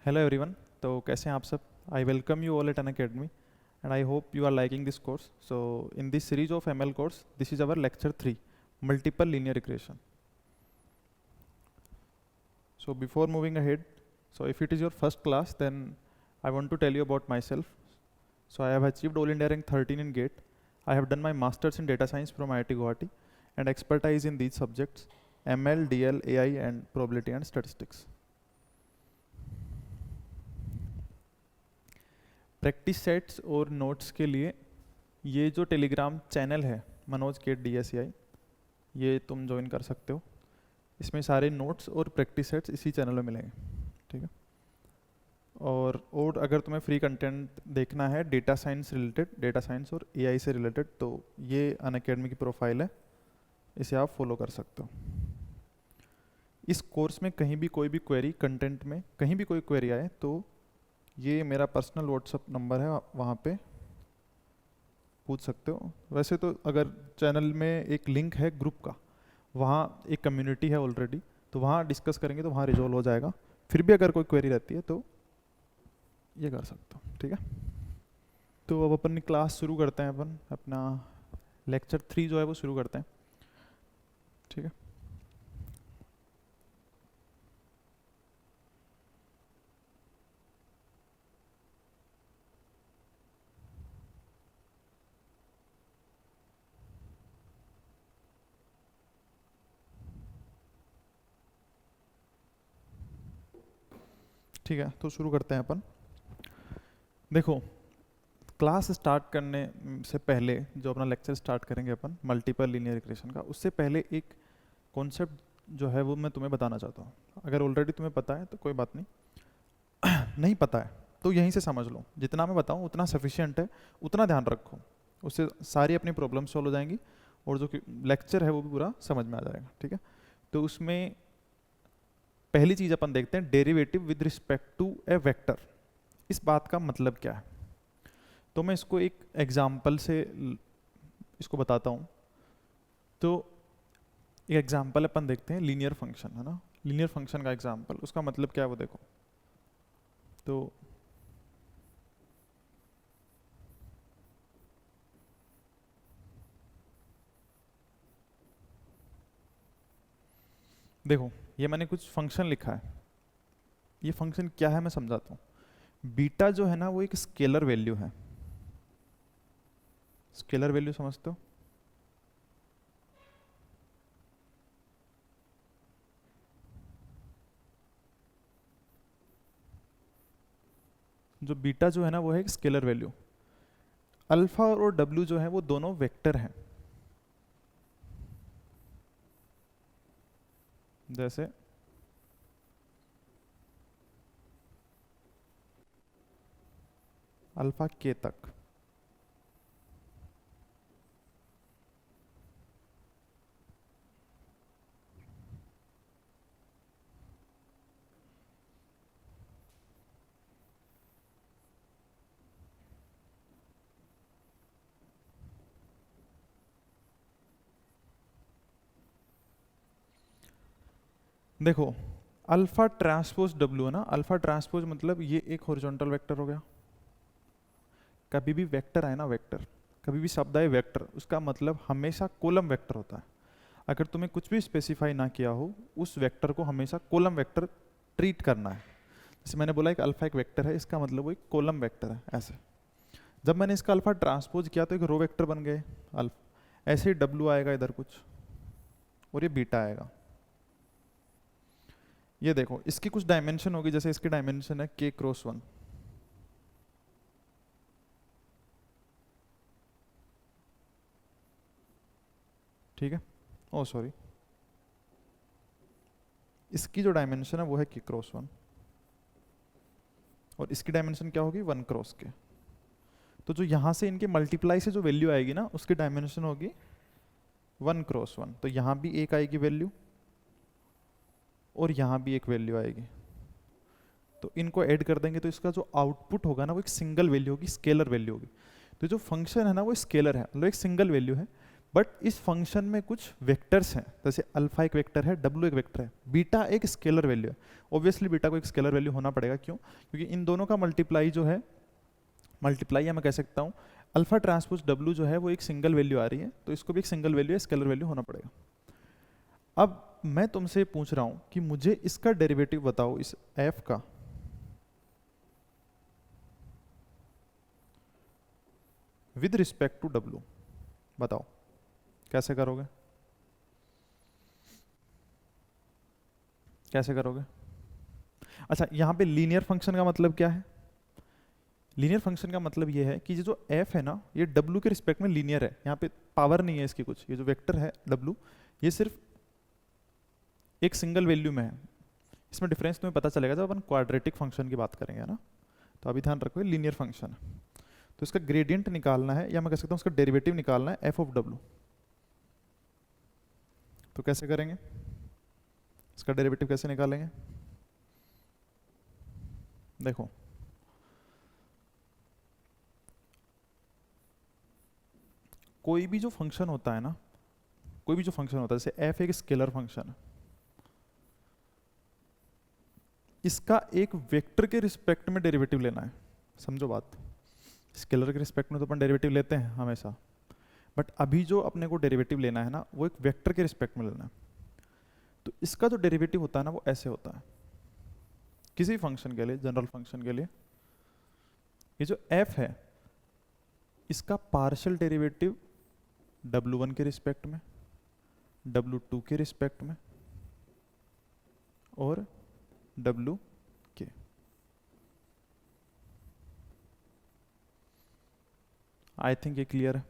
Hello everyone. तो कैसे हैं आप सब? I welcome you all at Unacademy and I hope you are liking this course. So in this series of ML course this is our lecture 3, multiple linear equation. So before moving ahead, so if it is your first class, then I want to tell you about myself. So I have achieved All India Rank 13 in GATE. I have done my masters in data science from IIT Guwahati and expertise in these subjects: ML, DL, AI and probability and statistics. Practice sets और notes के लिए ये जो Telegram channel है मनोज के DSEI, ये तुम join कर सकते हो. इसमें सारे नोट्स और प्रैक्टिस सेट्स इसी चैनल में मिलेंगे, ठीक है. और अगर तुम्हें फ्री कंटेंट देखना है data science related, data science और AI से रिलेटेड, तो ये अनअकैडमी की प्रोफाइल है, इसे आप फॉलो कर सकते हो. इस कोर्स में कहीं भी कोई भी क्वेरी, कंटेंट में कहीं भी कोई क्वेरी आए तो ये मेरा पर्सनल व्हाट्सअप नंबर है, वहाँ पे पूछ सकते हो. वैसे तो अगर चैनल में एक लिंक है ग्रुप का, वहाँ एक कम्युनिटी है ऑलरेडी, तो वहाँ डिस्कस करेंगे तो वहाँ रिजॉल्व हो जाएगा. फिर भी अगर कोई क्वेरी रहती है तो ये कर सकते हो, ठीक है. तो अब अपन क्लास शुरू करते हैं, अपन अपना लेक्चर 3 जो है वो शुरू करते हैं, ठीक है. ठीक है, तो शुरू करते हैं अपन. देखो, क्लास स्टार्ट करने से पहले जो अपना लेक्चर स्टार्ट करेंगे अपन मल्टीपल लीनियर इक्वेशन का, उससे पहले एक कॉन्सेप्ट जो है वो मैं तुम्हें बताना चाहता हूँ. अगर ऑलरेडी तुम्हें पता है तो कोई बात नहीं, नहीं पता है तो यहीं से समझ लो. जितना मैं बताऊँ उतना सफिशिएंट है, उतना ध्यान रखो, उससे सारी अपनी प्रॉब्लम सॉल्व हो जाएंगी और जो लेक्चर है वो भी पूरा समझ में आ जाएगा, ठीक है. तो उसमें पहली चीज़ अपन देखते हैं derivative with respect to a vector. इस बात का मतलब क्या है, तो मैं इसको एक एग्जाम्पल से इसको बताता हूँ. तो एक एग्जाम्पल अपन देखते हैं, लीनियर फंक्शन है ना, लीनियर फंक्शन का एग्जाम्पल. उसका मतलब क्या है वो देखो. तो देखो, ये मैंने कुछ फंक्शन लिखा है. ये फंक्शन क्या है मैं समझाता हूँ. बीटा जो है ना वो एक स्केलर वैल्यू है. स्केलर वैल्यू समझते हो? जो बीटा जो है ना वो है एक स्केलर वैल्यू. अल्फा और डब्ल्यू जो है वो दोनों वेक्टर हैं. जैसे अल्फा के तक. देखो, अल्फा ट्रांसपोज डब्ल्यू है ना, अल्फा ट्रांसपोज मतलब ये एक हॉरिजॉन्टल वेक्टर हो गया. कभी भी वेक्टर है ना, वेक्टर, कभी भी शब्द आए वेक्टर, उसका मतलब हमेशा कॉलम वेक्टर होता है. अगर तुम्हें कुछ भी स्पेसिफाई ना किया हो, उस वेक्टर को हमेशा कॉलम वेक्टर ट्रीट करना है. जैसे मैंने बोला एक अल्फा एक वेक्टर है, इसका मतलब वो एक कॉलम वेक्टर है. ऐसे जब मैंने इसका अल्फा ट्रांसपोज किया तो एक रो वेक्टर बन गए अल्फा. ऐसे ही डब्ल्यू आएगा इधर कुछ और ये बीटा आएगा. ये देखो, इसकी कुछ डायमेंशन होगी, जैसे इसकी डायमेंशन है k क्रॉस 1. ठीक है, ओ सॉरी, इसकी जो डायमेंशन है वो है k क्रॉस 1 और इसकी डायमेंशन क्या होगी 1 क्रॉस k. तो जो यहाँ से इनके मल्टीप्लाई से जो वैल्यू आएगी ना, उसकी डायमेंशन होगी 1 क्रॉस 1. तो यहाँ भी एक आएगी वैल्यू और यहाँ भी एक वैल्यू आएगी. तो इनको ऐड कर देंगे तो इसका जो आउटपुट होगा ना वो एक सिंगल वैल्यू होगी, स्केलर वैल्यू होगी. तो जो फंक्शन है ना वो स्केलर है, मतलब एक सिंगल वैल्यू है, बट इस फंक्शन में कुछ वेक्टर्स हैं, जैसे अल्फा एक वेक्टर है, डब्लू एक वेक्टर है, बीटा एक स्केलर वैल्यू है। ऑब्वियसली बीटा को एक स्केलर वैल्यू होना पड़ेगा, क्यों? क्योंकि इन दोनों का मल्टीप्लाई जो है, मल्टीप्लाई या मैं कह सकता हूँ अल्फा ट्रांसपोज डब्लू जो है वो एक सिंगल वैल्यू आ रही है, तो इसको भी एक सिंगल वैल्यू है, स्केलर वैल्यू होना पड़ेगा। अब मैं तुमसे पूछ रहा हूँ कि मुझे इसका डेरिवेटिव बताओ, इस एफ का, विद रिस्पेक्ट टू डब्लू। बताओ कैसे करोगे, कैसे करोगे? अच्छा, यहाँ पे लीनियर फंक्शन का मतलब क्या है? लीनियर फंक्शन का मतलब ये है कि ये जो एफ है ना, ये डब्लू के रिस्पेक्ट में लीनियर है। यहाँ पे पावर नहीं है इसकी कुछ, ये जो वेक्टर है डब्लू, ये सिर्फ एक सिंगल वैल्यू में है। इसमें डिफरेंस तुम्हें पता चलेगा जब अपन क्वाड्रेटिक फंक्शन की बात करेंगे, है ना। तो अभी ध्यान रखो, लीनियर फंक्शन है, तो इसका ग्रेडियंट निकालना है, या मैं कह सकता हूँ उसका डेरिवेटिव निकालना है, एफ ऑफ डब्लू। तो कैसे करेंगे इसका डेरिवेटिव, कैसे निकालेंगे? देखो, कोई भी जो फंक्शन होता है ना, कोई भी जो फंक्शन होता है, जैसे एफ एक स्केलर फंक्शन है, इसका एक वेक्टर के रिस्पेक्ट में डेरिवेटिव लेना है। समझो बात, स्केलर के रिस्पेक्ट में तो अपन डेरिवेटिव लेते हैं हमेशा, बट अभी जो अपने को डेरिवेटिव लेना है ना, वो एक वेक्टर के रिस्पेक्ट में लेना है। तो इसका जो डेरिवेटिव होता है ना, वो ऐसे होता है किसी फंक्शन के लिए, जनरल फंक्शन के लिए, ये जो एफ है इसका पार्शियल डेरिवेटिव W1 के रिस्पेक्ट में, W2 के रिस्पेक्ट में और W के। आई थिंक ये क्लियर है।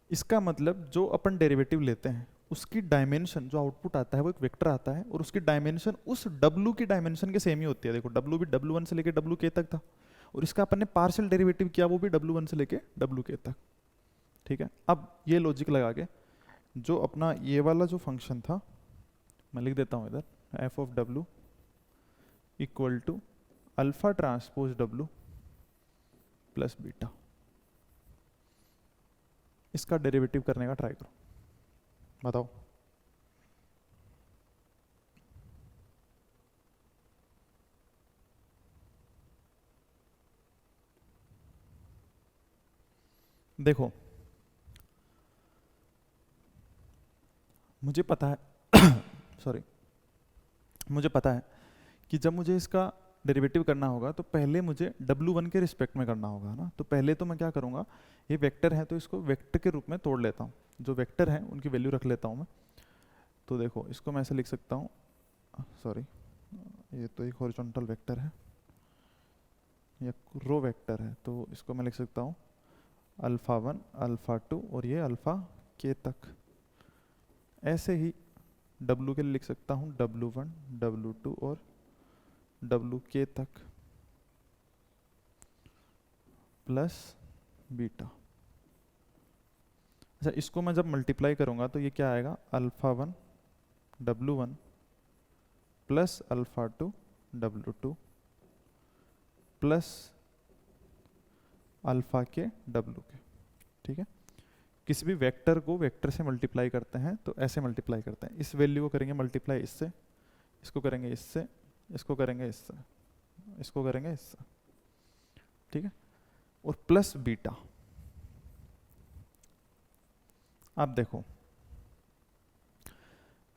इसका मतलब जो अपन डेरिवेटिव लेते हैं उसकी डायमेंशन, जो आउटपुट आता है वो एक वेक्टर आता है, और उसकी डायमेंशन उस W की डायमेंशन के सेम ही होती है। देखो W भी W1 से लेके WK तक था, और इसका अपन ने पार्शियल डेरिवेटिव किया वो भी W1 से लेके WK तक। ठीक है, अब ये लॉजिक लगा के जो अपना ये वाला जो फंक्शन था, मैं लिख देता हूँ इधर, F of W equal to alpha transpose W plus beta. इसका डेरिवेटिव करने का ट्राई करो, बताओ। देखो, मुझे पता है सॉरी, मुझे पता है कि जब मुझे इसका डेरिवेटिव करना होगा तो पहले मुझे W1 के रिस्पेक्ट में करना होगा ना। तो पहले तो मैं क्या करूँगा, ये वेक्टर है तो इसको वेक्टर के रूप में तोड़ लेता हूँ, जो वेक्टर है उनकी वैल्यू रख लेता हूँ मैं। तो देखो, इसको मैं ऐसे लिख सकता हूँ, सॉरी ये तो एक हॉरिजॉन्टल वेक्टर है या रो वेक्टर है, तो इसको मैं लिख सकता हूँ अल्फा 1 अल्फा 2 और ये अल्फा के तक। ऐसे ही W के लिए लिख सकता हूँ W1 W2 और WK तक प्लस बीटा। अच्छा, इसको मैं जब मल्टीप्लाई करूंगा तो ये क्या आएगा, alpha 1 W1 plus alpha 2 W2 plus alpha के WK। ठीक है, किसी भी वेक्टर को वेक्टर से मल्टीप्लाई करते हैं तो ऐसे मल्टीप्लाई करते हैं, इस वैल्यू को करेंगे मल्टीप्लाई इससे, इसको करेंगे इससे, इसको करेंगे इससे, इसको करेंगे इससे। ठीक है, और प्लस बीटा। अब देखो,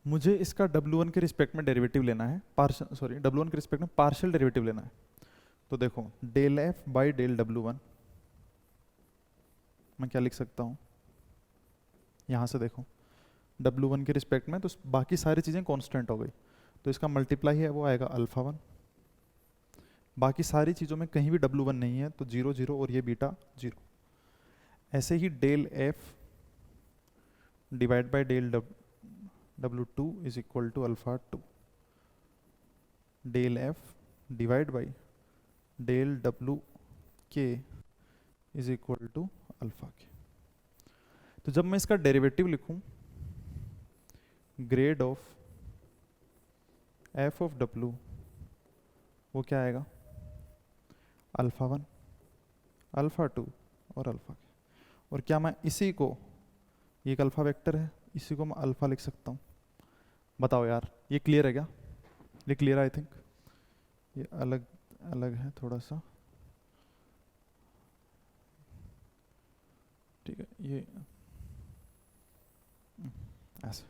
मुझे इसका W1 के रिस्पेक्ट में डेरिवेटिव लेना है, पार्शियल, सॉरी W1 के रिस्पेक्ट में पार्शियल डेरिवेटिव लेना है। तो देखो, del F by del W1, मैं क्या लिख सकता हूँ, यहाँ से देखो W1 के रिस्पेक्ट में तो बाकी सारी चीज़ें कांस्टेंट हो गई, तो इसका मल्टीप्लाई है वो आएगा अल्फा 1। बाकी सारी चीज़ों में कहीं भी W1 नहीं है तो 0 0 और ये बीटा 0। ऐसे ही del F divide by del W2 is equal to alpha 2, del F divide by del WK is equal to alpha K. तो जब मैं इसका डेरिवेटिव लिखूं, grad of F of W वो क्या आएगा, अल्फा 1 अल्फा 2 और अल्फा के। और क्या मैं इसी को, ये एक अल्फा वेक्टर है, इसी को मैं अल्फा लिख सकता हूँ? बताओ यार, ये क्लियर है क्या? ये क्लियर आई थिंक। ये अलग अलग है थोड़ा सा, ठीक है, ये ऐसे,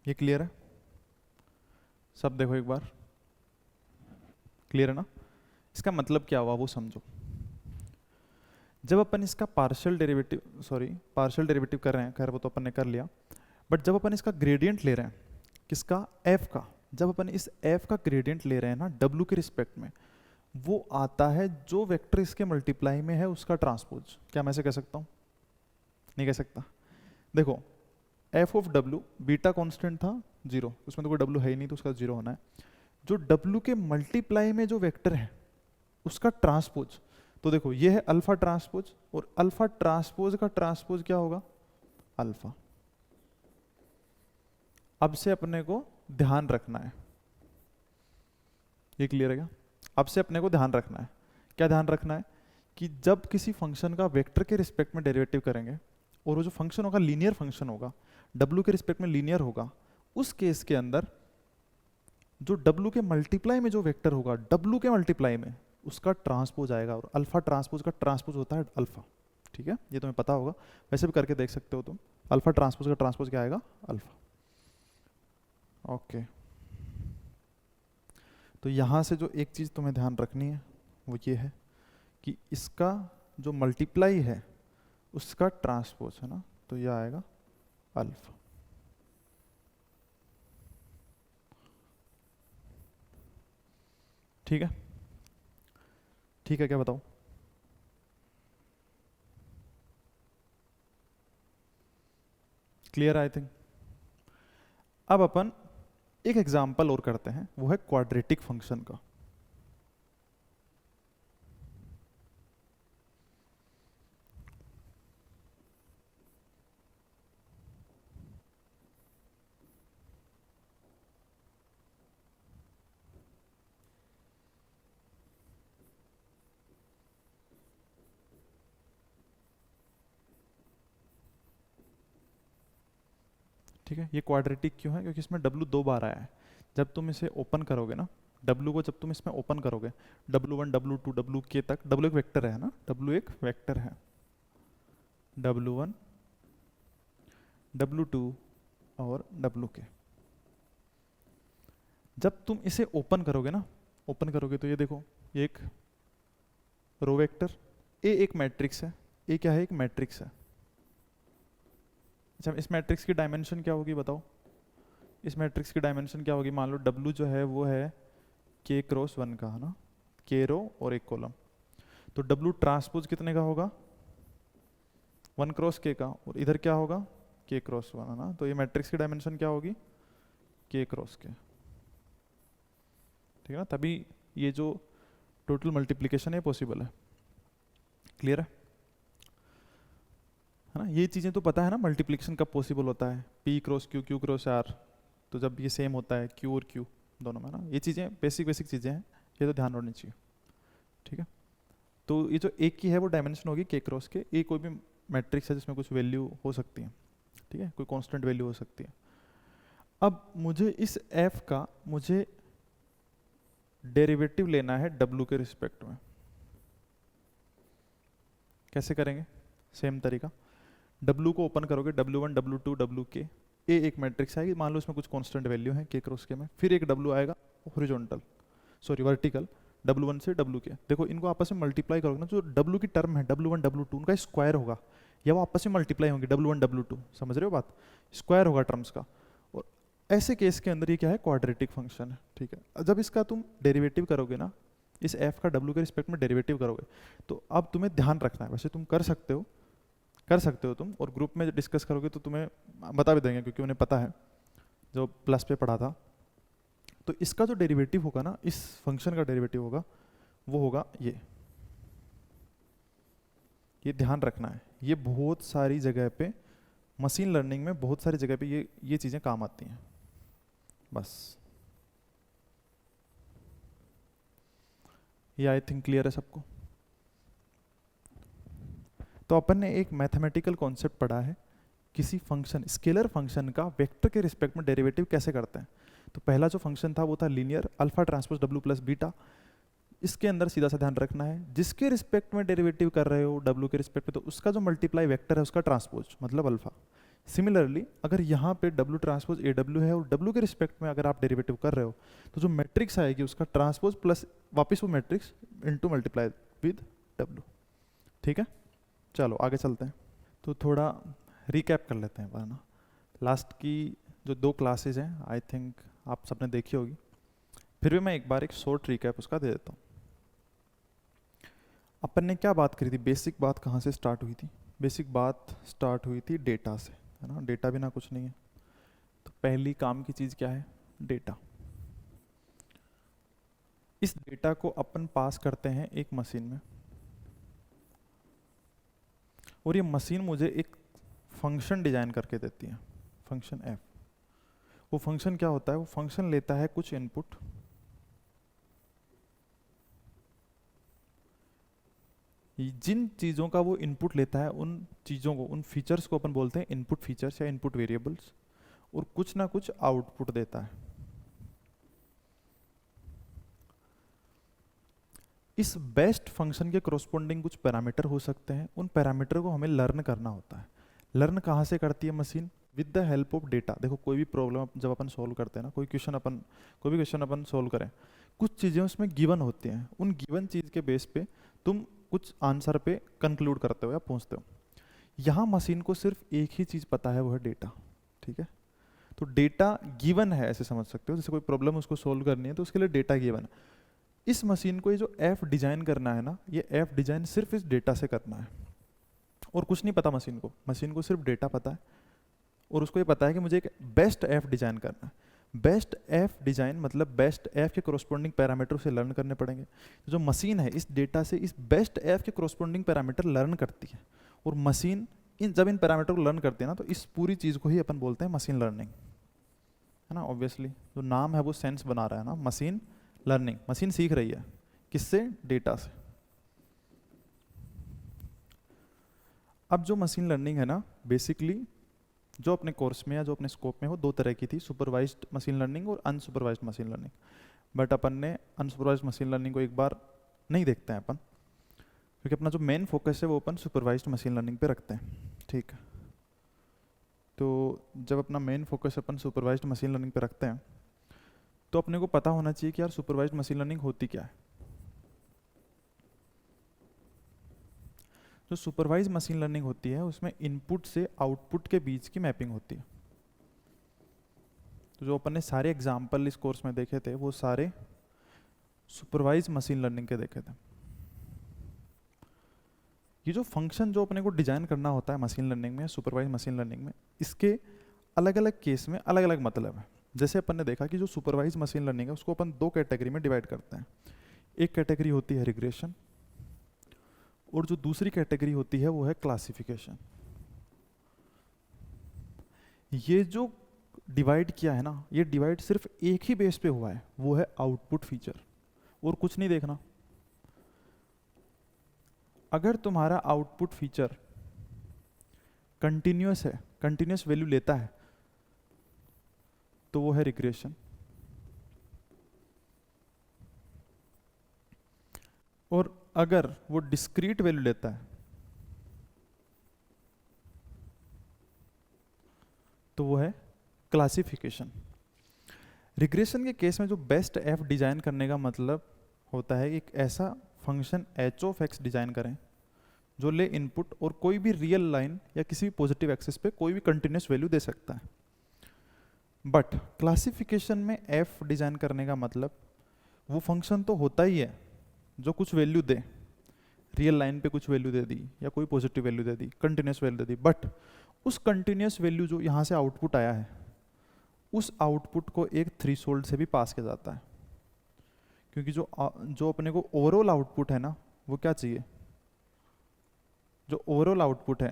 ये क्लियर है सब? देखो एक बार, क्लियर है ना? इसका मतलब क्या हुआ वो समझो। जब अपन इसका partial derivative, sorry partial derivative कर रहे हैं, खैर वो तो अपन ने कर लिया, बट जब अपन इसका ग्रेडियंट ले रहे हैं, किसका? एफ का। जब अपन इस एफ का ग्रेडियंट ले रहे हैं ना डब्ल्यू के रिस्पेक्ट में, वो आता है जो वेक्टर इसके मल्टीप्लाई में है उसका ट्रांसपोज। क्या मैं ऐसे कह सकता हूँ? नहीं कह सकता। देखो F of W, beta constant था 0, उसमें तो कोई डब्ल्यू है ही नहीं तो उसका 0 होना है। जो डब्ल्यू के मल्टीप्लाई में जो वेक्टर है उसका ट्रांसपोज, तो देखो ये है अल्फा ट्रांसपोज, और अल्फा ट्रांसपोज का ट्रांसपोज क्या होगा? अल्फा। अब से अपने को ध्यान रखना है, ये क्लियर है क्या? अब से अपने को ध्यान रखना है, क्या ध्यान रखना है? कि जब किसी फंक्शन का वेक्टर के रिस्पेक्ट में डेरिवेटिव करेंगे, और वो जो फंक्शन होगा लीनियर फंक्शन होगा, डब्ल्यू के रिस्पेक्ट में लीनियर होगा, उस केस के अंदर जो डब्ल्यू के मल्टीप्लाई में जो वेक्टर होगा, डब्ल्यू के मल्टीप्लाई में उसका ट्रांसपोज आएगा, और अल्फा ट्रांसपोज का ट्रांसपोज होता है अल्फा। ठीक है, ये तुम्हें पता होगा, वैसे भी करके देख सकते हो तुम। अल्फा ट्रांसपोज का ट्रांसपोज क्या आएगा? अल्फा। ओके, तो यहां से जो एक चीज तुम्हें ध्यान रखनी है वो ये है कि इसका जो मल्टीप्लाई है उसका ट्रांसपोज है ना, तो यह आएगा अल्फा। ठीक है, ठीक है, क्या बताओ? Clear I think. अब अपन एक एग्जाम्पल और करते हैं, वो है क्वाड्रेटिक फंक्शन का। ठीक है, ये क्वाड्रेटिक क्यों है? क्योंकि इसमें W 2 बार आया है। जब तुम इसे ओपन करोगे ना, W को जब तुम इसमें ओपन करोगे, W1 W2 WK तक, W एक वेक्टर है ना, W एक वेक्टर है, W1 W2 और WK। जब तुम इसे ओपन करोगे ना, ओपन करोगे तो ये देखो, ये एक रो वेक्टर, ए एक मैट्रिक्स है, ए क्या है? एक मैट्रिक्स है। अच्छा, इस मैट्रिक्स की डायमेंशन क्या होगी बताओ? इस मैट्रिक्स की डायमेंशन क्या होगी? मान लो W जो है वो है K क्रॉस 1 का, है ना, K रो और एक कॉलम, तो W ट्रांसपोज कितने का होगा? 1 क्रॉस K का, और इधर क्या होगा? K क्रॉस 1, है ना, तो ये मैट्रिक्स की डायमेंशन क्या होगी? K cross K। ठीक है ना, तभी ये जो टोटल मल्टीप्लिकेशन है पॉसिबल है। क्लियर है ना? ये चीज़ें तो पता है ना, मल्टीप्लिकेशन कब पॉसिबल होता है? P cross Q, Q cross R, तो जब ये सेम होता है Q और Q दोनों में ना, ये चीज़ें बेसिक बेसिक चीज़ें हैं, ये तो ध्यान रखनी चाहिए। ठीक है, तो ये जो एक की है वो डायमेंशन होगी K क्रॉस के। ए कोई भी मैट्रिक्स है जिसमें कुछ वैल्यू हो सकती है, ठीक है, कोई कांस्टेंट वैल्यू हो सकती है। अब मुझे इस f का मुझे डेरिवेटिव लेना है W के रिस्पेक्ट में। कैसे करेंगे? सेम तरीका, W को ओपन करोगे, W1 W2 WK, ए एक मैट्रिक्स आएगी, मान लो इसमें कुछ कांस्टेंट वैल्यू है K क्रॉस के में, फिर एक W आएगा हॉरिजॉन्टल, सॉरी वर्टिकल, W1 से WK। देखो इनको आपस में मल्टीप्लाई करोगे ना, जो W की टर्म है W1 W2 उनका स्क्वायर होगा, या वो आपस में मल्टीप्लाई होंगे W1 W2, समझ रहे हो बात? स्क्वायर होगा टर्म्स का। और ऐसे केस के अंदर ये क्या है? क्वाड्रेटिक फंक्शन है। ठीक है, जब इसका तुम डेरिवेटिव करोगे ना, इस f का W के रिस्पेक्ट में डेरिवेटिव करोगे, तो अब तुम्हें ध्यान रखना है, वैसे तुम कर सकते हो, कर सकते हो तुम, और ग्रुप में डिस्कस करोगे तो तुम्हें बता भी देंगे, क्योंकि उन्हें पता है जो प्लस पे पढ़ा था। तो इसका जो डेरिवेटिव होगा ना, इस फंक्शन का डेरिवेटिव होगा, वो होगा ये ध्यान रखना है। ये बहुत सारी जगह पे मशीन लर्निंग में बहुत सारी जगह पे ये चीज़ें काम आती हैं। बस ये आई थिंक क्लियर है सबको। तो अपन ने एक मैथमेटिकल कॉन्सेप्ट पढ़ा है, किसी फंक्शन, स्केलर फंक्शन का वेक्टर के रिस्पेक्ट में डेरिवेटिव कैसे करते हैं। तो पहला जो फंक्शन था वो था linear alpha transpose W plus beta. इसके अंदर सीधा सा ध्यान रखना है, जिसके रिस्पेक्ट में डेरिवेटिव कर रहे हो डब्ल्यू के रिस्पेक्ट में, तो उसका जो मल्टीप्लाई वेक्टर है उसका ट्रांसपोज मतलब अल्फा। सिमिलरली अगर यहाँ पे डब्ल्यू ट्रांसपोज ए डब्ल्यू है और डब्ल्यू के रिस्पेक्ट में अगर आप डेरिवेटिव कर रहे हो, तो जो मैट्रिक्स आएगी उसका ट्रांसपोज प्लस वापस वो matrix into multiply with W. ठीक है, चलो आगे चलते हैं। तो थोड़ा रिकैप कर लेते हैं वरना लास्ट की जो 2 क्लासेज हैं आई थिंक आप सबने देखी होगी, फिर भी मैं एक बार एक शॉर्ट रिकैप उसका दे देता हूँ। अपन ने क्या बात करी थी, बेसिक बात कहाँ से स्टार्ट हुई थी? बेसिक बात स्टार्ट हुई थी डेटा से, है ना। डेटा बिना कुछ नहीं है, तो पहली काम की चीज़ क्या है? डेटा। इस डेटा को अपन पास करते हैं एक मशीन में, और ये मशीन मुझे एक फंक्शन डिजाइन करके देती है, फंक्शन एफ। वो फंक्शन क्या होता है? वो फंक्शन लेता है कुछ इनपुट, जिन चीज़ों का वो इनपुट लेता है उन चीज़ों को, उन फीचर्स को अपन बोलते हैं इनपुट फीचर्स या इनपुट वेरिएबल्स, और कुछ ना कुछ आउटपुट देता है। इस बेस्ट फंक्शन के कोरोस्पोंडिंग कुछ पैरामीटर हो सकते हैं, उन पैरामीटर को हमें लर्न करना होता है। लर्न कहाँ से करती है machine? With the help of data. देखो कोई भी प्रॉब्लम जब अपन सोल्व करते हैं ना, कोई भी क्वेश्चन अपन सोल्व करें, कुछ चीज़ें उसमें गिवन होती हैं, उन गिवन चीज़ के बेस पे तुम कुछ आंसर पे कंक्लूड करते हो या पहुंचते हो। यहाँ मशीन को सिर्फ एक ही चीज़ पता है, वो है डेटा। ठीक है, तो डेटा गिवन है ऐसे समझ सकते हो, जैसे कोई प्रॉब्लम उसको सोल्व करनी है तो उसके लिए डेटा गिवन है। इस मशीन को ये जो एफ डिजाइन करना है ना, ये एफ डिजाइन सिर्फ इस डेटा से करना है, और कुछ नहीं पता मशीन को। मशीन को सिर्फ डेटा पता है, और उसको ये पता है कि मुझे एक बेस्ट एफ डिजाइन करना है। बेस्ट एफ डिजाइन मतलब बेस्ट एफ के कोरोस्पोंडिंग पैरामीटर उसे लर्न करने पड़ेंगे। तो जो मशीन है इस डेटा से इस बेस्ट एफ के कोरोस्पोंडिंग पैरामीटर लर्न करती है, और मशीन जब इन पैरामीटर को लर्न करती है ना, तो इस पूरी चीज़ को ही अपन बोलते हैं मशीन लर्निंग, है ना। ऑब्वियसली जो नाम है वो सेंस बना रहा है ना, मशीन लर्निंग। मशीन सीख रही है किससे? डेटा से। अब जो मशीन लर्निंग है ना, बेसिकली जो अपने कोर्स में या जो अपने स्कोप में हो 2 तरह की थी, सुपरवाइज्ड मशीन लर्निंग और अनसुपरवाइज्ड मशीन लर्निंग। बट अपन ने अनसुपरवाइज्ड मशीन लर्निंग को एक बार नहीं देखते हैं अपन, क्योंकि अपना जो मेन फोकस है वो अपन सुपरवाइज्ड मशीन लर्निंग पे रखते हैं। ठीक है, तो जब अपना मेन फोकस अपन सुपरवाइज्ड मशीन लर्निंग पे रखते हैं, तो अपने को पता होना चाहिए कि यार सुपरवाइज्ड मशीन लर्निंग होती क्या है। जो सुपरवाइज मशीन लर्निंग होती है उसमें इनपुट से आउटपुट के बीच की मैपिंग होती है। तो जो अपन ने सारे एग्जाम्पल इस कोर्स में देखे थे वो सारे सुपरवाइज मशीन लर्निंग के देखे थे। ये जो फंक्शन जो अपने को डिजाइन करना होता है मशीन लर्निंग में, सुपरवाइज मशीन लर्निंग में, इसके अलग अलग केस में अलग अलग मतलब है। जैसे अपन ने देखा कि जो सुपरवाइज मशीन लर्निंग है उसको अपन 2 कैटेगरी में डिवाइड करते हैं। एक कैटेगरी होती है रिग्रेशन, और जो दूसरी कैटेगरी होती है वो है क्लासिफिकेशन। ये जो डिवाइड किया है ना, ये डिवाइड सिर्फ एक ही बेस पे हुआ है, वो है आउटपुट फीचर, और कुछ नहीं देखना। अगर तुम्हारा आउटपुट फीचर कंटिन्यूअस है, कंटिन्यूअस वैल्यू लेता है, तो वो है रिग्रेशन। और अगर वो डिस्क्रीट वैल्यू लेता है तो वो है क्लासिफिकेशन। रिग्रेशन के केस में जो बेस्ट एफ डिजाइन करने का मतलब होता है एक ऐसा function H of x design करें जो ले इनपुट और कोई भी रियल लाइन या किसी भी पॉजिटिव एक्सिस पे कोई भी कंटिन्यूस वैल्यू दे सकता है। बट क्लासिफिकेशन में एफ डिजाइन करने का मतलब वो फंक्शन तो होता ही है जो कुछ वैल्यू दे, रियल लाइन पे कुछ वैल्यू दे दी या कोई positive value they the, continuous value they the, but उस कंटिन्यूस वैल्यू जो यहाँ से आउटपुट आया है उस आउटपुट को एक थ्रेशोल्ड से भी पास किया जाता है। क्योंकि जो अपने को ओवरऑल आउटपुट है ना, वो क्या चाहिए? जो ओवरऑल आउटपुट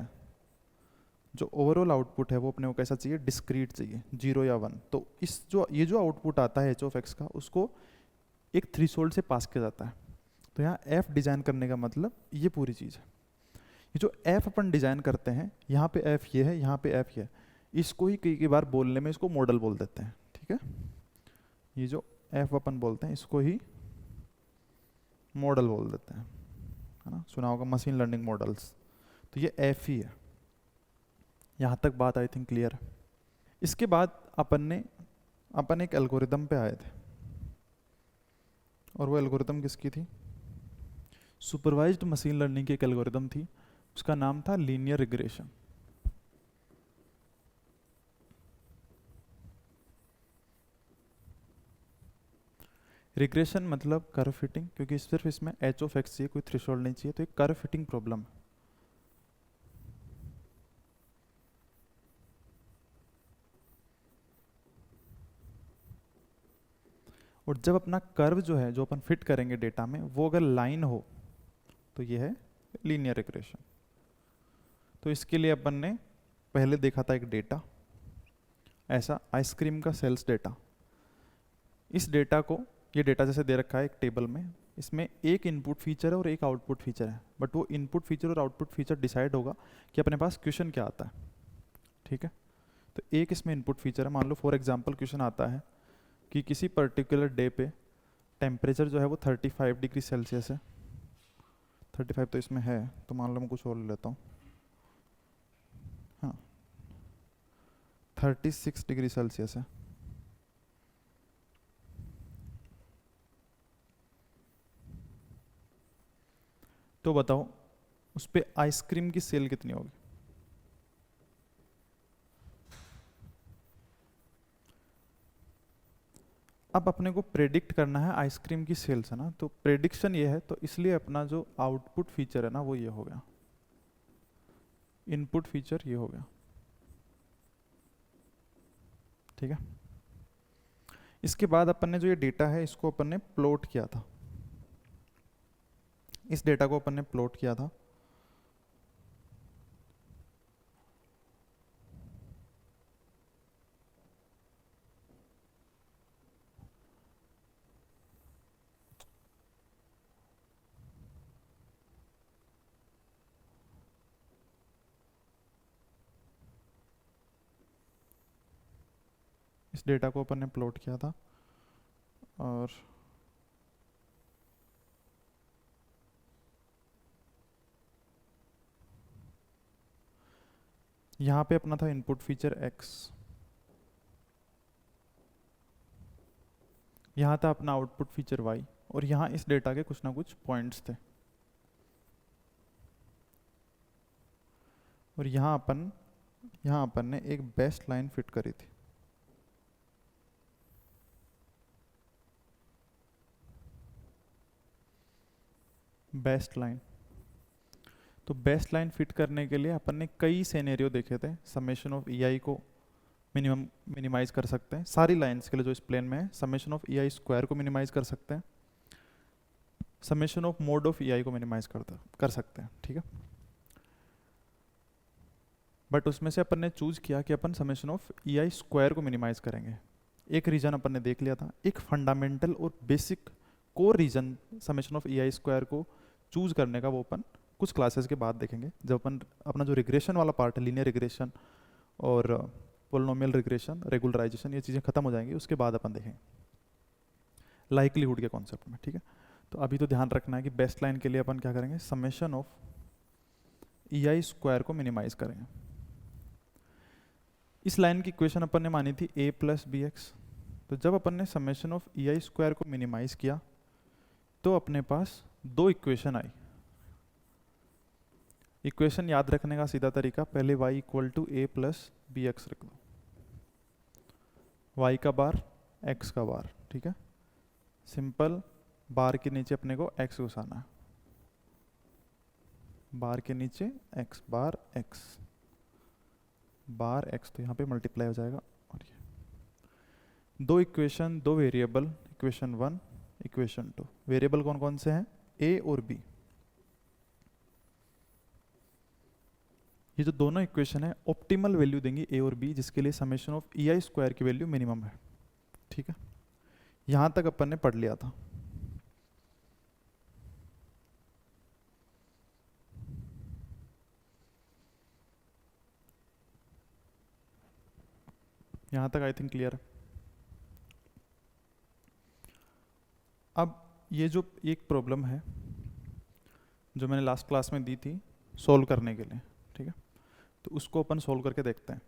है वो अपने को कैसा चाहिए? डिस्क्रीट चाहिए, 0 या 1। तो ये जो आउटपुट आता है एच ऑफ एक्स का, उसको एक थ्रेशोल्ड से पास किया जाता है। तो यहाँ एफ डिजाइन करने का मतलब ये पूरी चीज़ है। ये जो एफ अपन डिजाइन करते हैं, यहाँ पे एफ ये है, यहाँ पे एफ ये है, इसको ही कई बार बोलने में इसको मॉडल बोल देते हैं, ठीक है। ये जो एफ अपन बोलते हैं इसको ही मॉडल बोल देते हैं, है ना, सुना होगा मशीन लर्निंग मॉडल्स। तो ये एफ ही है। यहाँ तक बात आई थिंक क्लियर है। इसके बाद अपन एक एल्गोरिदम पे आए थे, और वो एल्गोरिदम किसकी थी? सुपरवाइज्ड मशीन लर्निंग की एक एल्गोरिदम थी, उसका नाम था लीनियर रिग्रेशन। रिग्रेशन मतलब कर्व फिटिंग, क्योंकि सिर्फ इसमें एच ऑफ एक्स चाहिए, कोई थ्रेशोल्ड नहीं चाहिए, तो एक कर्व फिटिंग प्रॉब्लम है। और जब अपना कर्व जो है, जो अपन फिट करेंगे डेटा में, वो अगर लाइन हो तो ये है लीनियर रिग्रेशन। तो इसके लिए अपन ने पहले देखा था एक डेटा, ऐसा आइसक्रीम का सेल्स डेटा। इस डेटा को, ये डेटा जैसे दे रखा है एक टेबल में, इसमें एक इनपुट फीचर है और एक आउटपुट फीचर है, बट वो इनपुट फीचर और आउटपुट फीचर डिसाइड होगा कि अपने पास क्वेश्चन क्या आता है, ठीक है। तो एक इसमें इनपुट फीचर है, मान लो फॉर एग्जांपल क्वेश्चन आता है कि किसी पर्टिकुलर डे पे टेम्परेचर जो है वो 35 डिग्री सेल्सियस है। 35 तो इसमें है, तो मान लो मैं कुछ और ले लेता हूँ, हाँ 36 डिग्री सेल्सियस है। तो बताओ उस पे आइसक्रीम की सेल कितनी होगी? अब अपने को प्रेडिक्ट करना है आइसक्रीम की सेल्स, है ना, तो प्रेडिक्शन ये है, तो इसलिए अपना जो आउटपुट फीचर है ना वो ये हो गया, इनपुट फीचर ये हो गया, ठीक है। इसके बाद अपन ने जो ये डेटा है इसको अपन ने प्लॉट किया था, इस डेटा को अपन ने प्लॉट किया था। इस डेटा को अपन ने प्लॉट किया था, और यहाँ पे अपना था इनपुट फीचर x, यहाँ था अपना आउटपुट फीचर y, और यहाँ इस डेटा के कुछ ना कुछ पॉइंट्स थे, और यहाँ अपन ने एक बेस्ट लाइन फिट करी थी। बेस्ट लाइन, तो बेस्ट लाइन फिट करने के लिए अपन ने कई सिनेरियो देखे थे। समेशन ऑफ EI को मिनिमाइज कर सकते हैं सारी लाइंस के लिए जो इस प्लेन में है, समेशन ऑफ EI स्क्वायर को मिनिमाइज कर सकते हैं, summation of mode of EI को मिनिमाइज कर सकते हैं, ठीक है। बट उसमें से अपन ने चूज किया कि अपन समेशन ऑफ EI स्क्वायर को मिनिमाइज करेंगे। एक रीजन अपन ने देख लिया था, एक फंडामेंटल और basic core reason summation of EI square को चूज करने का, वो अपन कुछ क्लासेस के बाद देखेंगे, जब अपन अपना जो रिग्रेशन वाला पार्ट है, लीनियर रिग्रेशन और पोलिनोमियल रिग्रेशन, रेगुलराइजेशन, ये चीज़ें खत्म हो जाएंगी, उसके बाद अपन देखेंगे लाइकलीहुड के कॉन्सेप्ट में, ठीक है। तो अभी तो ध्यान रखना है कि बेस्ट लाइन के लिए अपन क्या करेंगे, समेशन ऑफ EI स्क्वायर को मिनिमाइज करेंगे। इस लाइन की इक्वेशन अपन ने मानी थी a प्लस bx, तो जब अपन ने समेशन ऑफ EI स्क्वायर को मिनिमाइज किया तो अपने पास दो इक्वेशन आई। इक्वेशन याद रखने का सीधा तरीका, पहले y equal to a plus bx रख दो, y का बार x का बार, ठीक है, सिंपल। बार के नीचे अपने को x घुसाना है, बार के नीचे x बार x बार x, तो यहाँ पे मल्टीप्लाई हो जाएगा। और ये दो इक्वेशन, दो वेरिएबल, इक्वेशन 1 इक्वेशन 2, वेरिएबल कौन कौन से हैं, a और b। ये जो दोनों इक्वेशन है ऑप्टिमल वैल्यू देंगी a और b, जिसके लिए समेशन ऑफ EI स्क्वायर की वैल्यू मिनिमम है, ठीक है। यहाँ तक अपन ने पढ़ लिया था। यहाँ तक आई थिंक क्लियर है। अब ये जो एक प्रॉब्लम है जो मैंने लास्ट क्लास में दी थी सोल्व करने के लिए, ठीक है, तो उसको अपन सोल्व करके देखते हैं।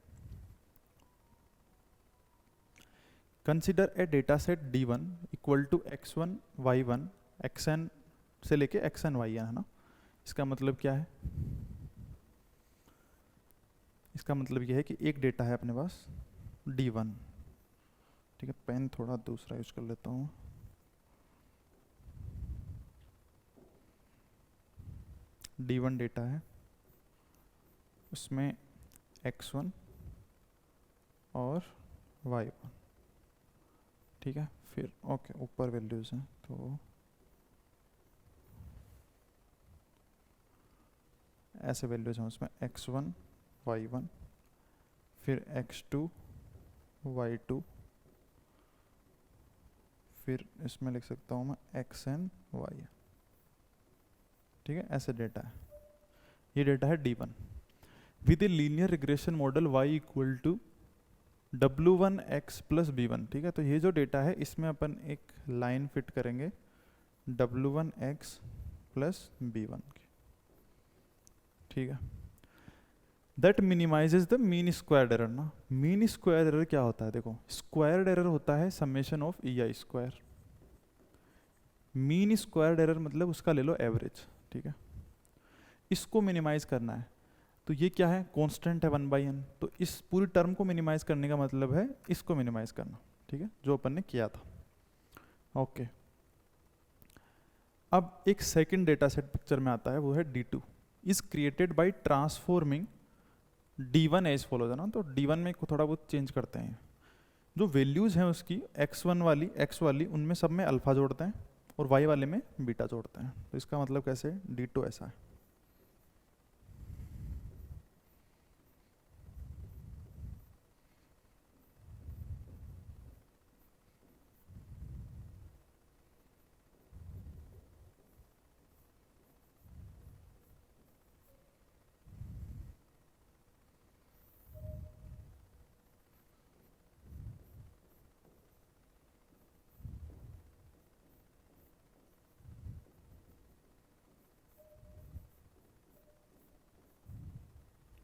Consider a data set D1 equal to x1 y1 xn से लेके xn yn, है ना। इसका मतलब क्या है? इसका मतलब यह है कि एक डेटा है अपने पास D1, ठीक है। पेन थोड़ा दूसरा यूज कर लेता हूँ। D1 डेटा है, उसमें x1 और y1, ठीक है। फिर ओके, ऊपर वैल्यूज हैं तो ऐसे वैल्यूज हैं उसमें x1 y1, फिर x2 y2, फिर इसमें लिख सकता हूँ मैं xn y, ठीक है। ऐसे डेटा है, ये डेटा है D1 with a linear regression model y equal to W1x plus B1, ठीक है। तो ये जो डेटा है इसमें अपन एक लाइन फिट करेंगे W1x प्लस B1 की, ठीक है। That minimises the mean square error ना। मीन स्क्वायर एरर क्या होता है? देखो, स्क्वायर्ड एरर होता है summation of EI square. Mean squared error मतलब उसका ले लो एवरेज, ठीक है। इसको मिनिमाइज करना है तो ये क्या है? कांस्टेंट है 1/n। तो इस पूरी टर्म को मिनिमाइज करने का मतलब है इसको मिनिमाइज करना, ठीक है, जो अपन ने किया था। ओके, अब एक सेकंड डेटा सेट पिक्चर में आता है, वो है D2 is created by transforming D1 as follows, है ना। तो D1 में थोड़ा बहुत चेंज करते हैं। जो वैल्यूज हैं उसकी x1 वाली x वाली, उनमें सब में अल्फा जोड़ते हैं और y वाले में बीटा जोड़ते हैं। तो इसका मतलब कैसे? D2 ऐसा है।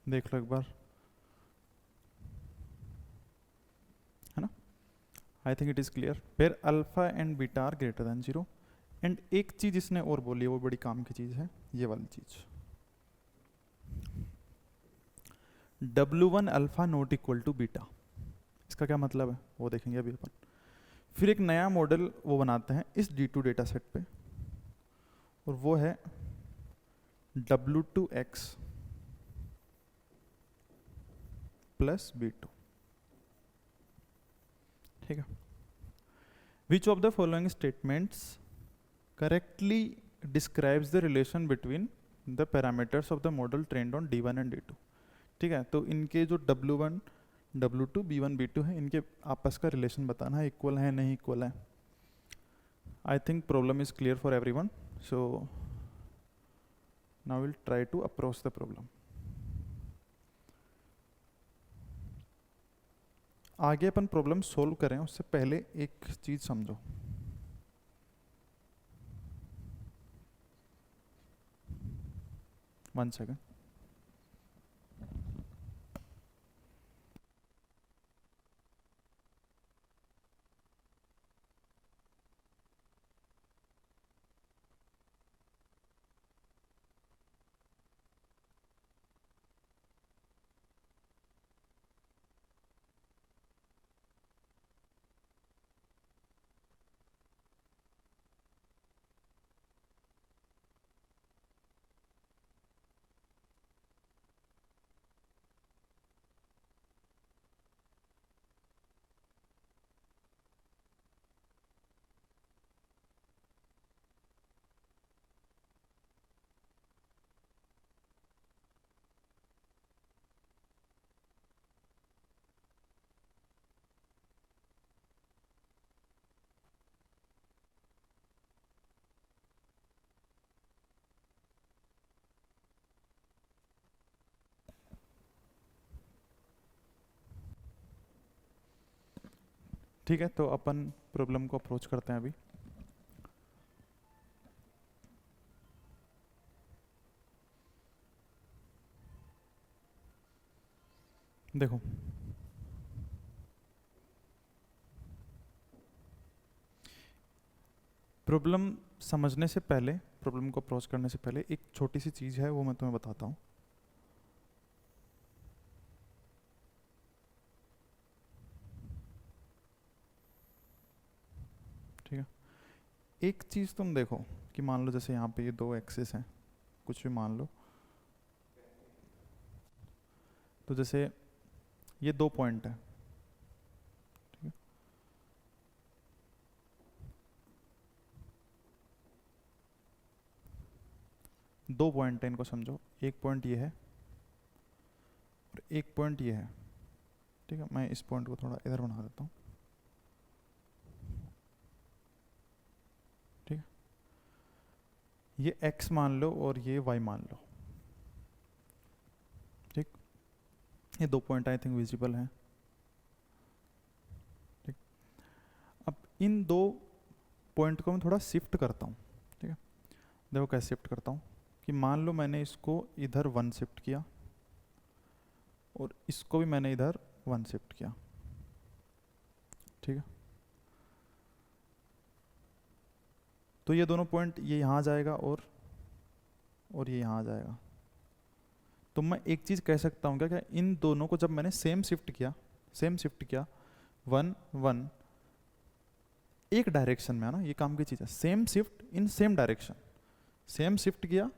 देख लो एक बार, है ना। I think it is clear. फिर alpha and beta are greater than 0। And एक चीज इसने और बोली है, वो बड़ी काम की चीज है, ये वाली चीज, W1 alpha not equal to beta. इसका क्या मतलब है वो देखेंगे अभी अपन। फिर एक नया मॉडल वो बनाते हैं इस D2 डेटा सेट पे, और वो है W2x प्लस B2, ठीक है। Which of the following statements correctly describes the relation between the parameters of the model trend on D1 and D2, ठीक है। तो इनके जो W1 W2 B1 B2 है, इनके आपस का रिलेशन बताना है, इक्वल है नहीं इक्वल है। I think problem is clear for everyone, so now will try to approach the problem. आगे अपन प्रॉब्लम सोल्व करें उससे पहले एक चीज समझो। One second. ठीक है, तो अपन प्रॉब्लम को अप्रोच करते हैं अभी। देखो, प्रॉब्लम समझने से पहले, प्रॉब्लम को अप्रोच करने से पहले एक छोटी सी चीज़ है, वो मैं तुम्हें बताता हूँ। ठीक है, एक चीज़ तुम देखो कि मान लो जैसे यहाँ पे ये दो एक्सिस हैं, कुछ भी मान लो, तो जैसे ये दो पॉइंट है, ठीक है, दो पॉइंट है, इनको समझो। एक पॉइंट ये है और एक पॉइंट ये है। ठीक है, मैं इस पॉइंट को थोड़ा इधर बना देता हूँ। ठीक है, ये x मान लो और ये y मान लो। ठीक, ये दो पॉइंट आई थिंक विजिबल हैं। ठीक, अब इन दो पॉइंट को मैं थोड़ा शिफ्ट करता हूँ। ठीक है, देखो कैसे शिफ्ट करता हूँ कि मान लो मैंने इसको इधर 1 शिफ्ट किया और इसको भी मैंने इधर 1 शिफ्ट किया। ठीक है, तो ये दोनों पॉइंट ये यहाँ आ जाएगा और ये यहाँ आ जाएगा। तो मैं एक चीज़ कह सकता हूँ क्या, इन दोनों को जब मैंने सेम शिफ्ट किया 1 1, एक डायरेक्शन में है ना, ये काम की चीज़ है। Same shift in same direction, same shift किया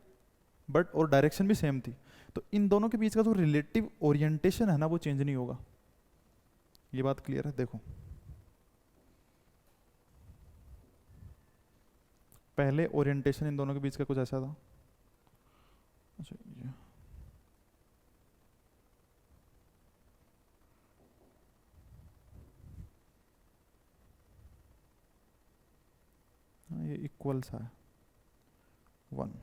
बट और डायरेक्शन भी सेम थी, तो इन दोनों के बीच का जो रिलेटिव ओरिएंटेशन है ना, वो चेंज नहीं होगा। ये बात क्लियर है? देखो, पहले ओरिएंटेशन इन दोनों के बीच का कुछ ऐसा था। अच्छा, ये इक्वल सा है 1।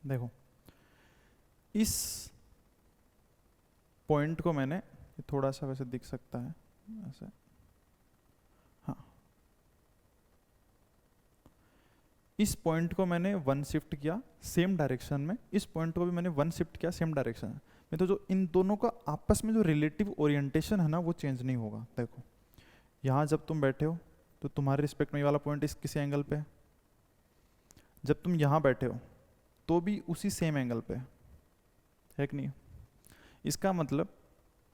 देखो, इस पॉइंट को मैंने थोड़ा सा वैसे दिख सकता है ऐसे, हाँ, इस पॉइंट को मैंने 1 शिफ्ट किया सेम डायरेक्शन में, इस पॉइंट को भी मैंने 1 शिफ्ट किया सेम डायरेक्शन में, तो जो इन दोनों का आपस में जो रिलेटिव ओरिएंटेशन है ना, वो चेंज नहीं होगा। देखो, यहाँ जब तुम बैठे हो तो तुम्हारे रिस्पेक्ट में ये वाला पॉइंट इस किसी एंगल पे है, जब तुम यहाँ बैठे हो तो भी उसी सेम एंगल पे है कि नहीं? इसका मतलब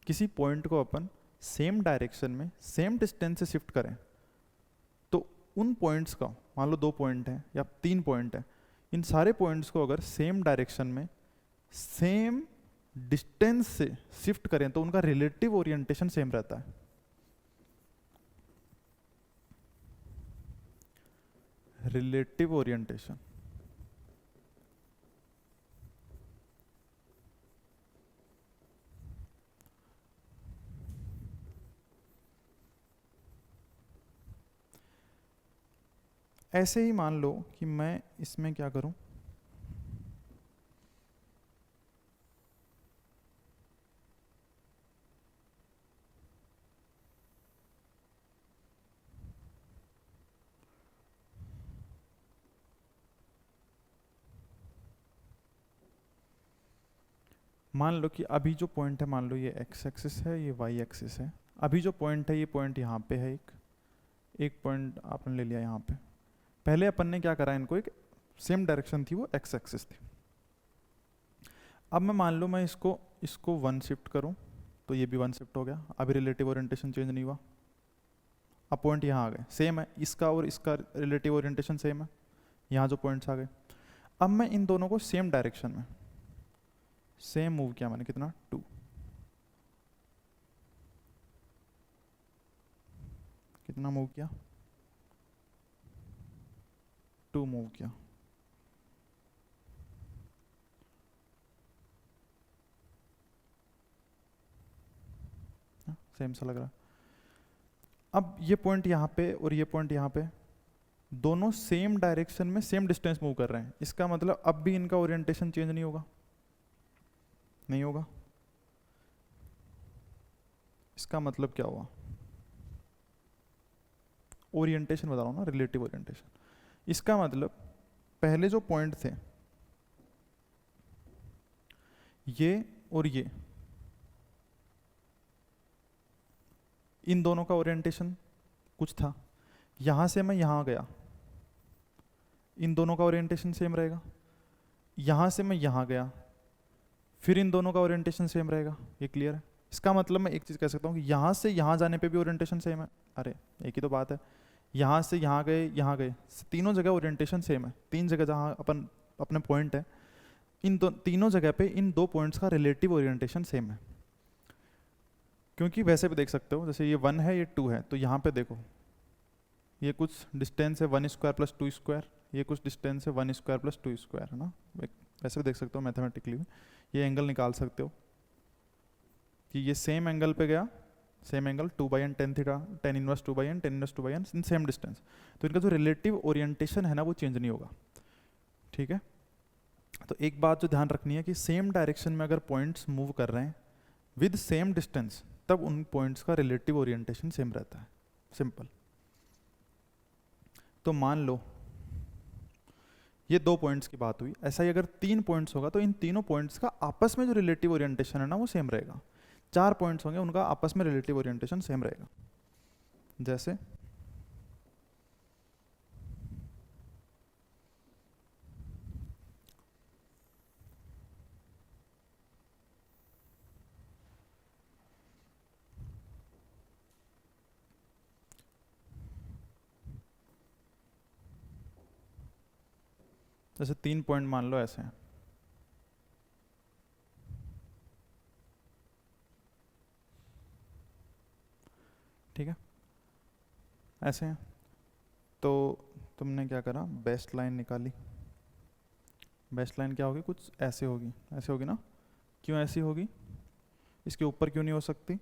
किसी पॉइंट को अपन सेम डायरेक्शन में सेम डिस्टेंस से शिफ्ट करें तो उन पॉइंट्स का, मान लो 2 पॉइंट हैं या 3 पॉइंट हैं, इन सारे पॉइंट्स को अगर सेम डायरेक्शन में सेम डिस्टेंस से शिफ्ट करें तो उनका रिलेटिव ओरिएंटेशन सेम रहता है। रिलेटिव ओरिएंटेशन, ऐसे ही मान लो कि मैं इसमें क्या करूं, मान लो कि अभी जो पॉइंट है, मान लो ये x एक्सिस है, ये y एक्सिस है। अभी जो पॉइंट है, ये पॉइंट यहाँ पे है, एक पॉइंट आपने ले लिया यहाँ पे। पहले अपन ने क्या करा, इनको एक सेम डायरेक्शन थी, वो x एक्सिस थी। अब मैं मान लो मैं इसको 1 शिफ्ट करूँ तो ये भी 1 शिफ्ट हो गया, अभी रिलेटिव ओरिएंटेशन चेंज नहीं हुआ। अब पॉइंट यहाँ आ गए, सेम है, इसका और इसका रिलेटिव ओरिएंटेशन सेम है, यहाँ जो पॉइंट्स आ गए। अब मैं इन दोनों को सेम डायरेक्शन में सेम मूव किया मैंने, कितना 2, कितना मूव किया 2 मूव किया। सेम सा लग रहा है। अब ये पॉइंट यहाँ पे और ये पॉइंट यहाँ पे दोनों सेम डायरेक्शन में सेम डिस्टेंस मूव कर रहे हैं, इसका मतलब अब भी इनका ओरिएंटेशन चेंज नहीं होगा, नहीं होगा। इसका मतलब क्या हुआ, ओरिएंटेशन बता रहा हूँ ना, रिलेटिव ओरिएंटेशन। इसका मतलब पहले जो पॉइंट थे ये और ये, इन दोनों का ओरिएंटेशन कुछ था, यहां से मैं यहां गया, इन दोनों का ओरिएंटेशन सेम रहेगा। यहां से मैं यहां गया, फिर इन दोनों का ओरिएंटेशन सेम रहेगा। ये क्लियर है? इसका मतलब मैं एक चीज कह सकता हूँ कि यहां से यहां जाने पे भी ओरिएंटेशन सेम है। अरे एक ही तो बात है, यहाँ से यहाँ गए, तीनों जगह ओरिएंटेशन सेम है। तीन जगह जहाँ अपन अपने पॉइंट है, इन तीनों जगह पे इन दो पॉइंट्स का रिलेटिव ओरिएंटेशन सेम है। क्योंकि वैसे भी देख सकते हो, जैसे ये 1 है ये 2 है, तो यहाँ पे देखो ये कुछ डिस्टेंस है 1 स्क्वायर प्लस 2 स्क्वायर, ये कुछ डिस्टेंस है 1 स्क्वायर प्लस 2 स्क्वायर, है ना। वैसे भी देख सकते हो मैथमेटिकली भी, ये एंगल निकाल सकते हो कि ये सेम एंगल पे गया, same angle 2/n tan theta, tan inverse 2/n, tan inverse 2/n in same distance, तो इनका जो रिलेटिव ओरिएंटेशन है ना वो चेंज नहीं होगा। ठीक है, तो एक बात जो ध्यान रखनी है कि सेम डायरेक्शन में अगर पॉइंट्स मूव कर रहे हैं विद सेम डिस्टेंस, तब उन पॉइंट्स का रिलेटिव ओरिएंटेशन सेम रहता है, सिंपल। तो मान लो ये 2 पॉइंट्स की बात हुई, ऐसा ही अगर 3 पॉइंट्स होगा तो इन तीनों पॉइंट्स का आपस में जो रिलेटिव ओरिएंटेशन है ना वो सेम रहेगा। 4 पॉइंट्स होंगे, उनका आपस में रिलेटिव ओरिएंटेशन सेम रहेगा। जैसे जैसे 3 पॉइंट मान लो ऐसे हैं, ठीक है, ऐसे हैं। तो तुमने क्या करा, बेस्ट लाइन निकाली। बेस्ट लाइन क्या होगी, कुछ ऐसे होगी, ऐसे होगी ना। क्यों ऐसी होगी, इसके ऊपर क्यों नहीं हो सकती,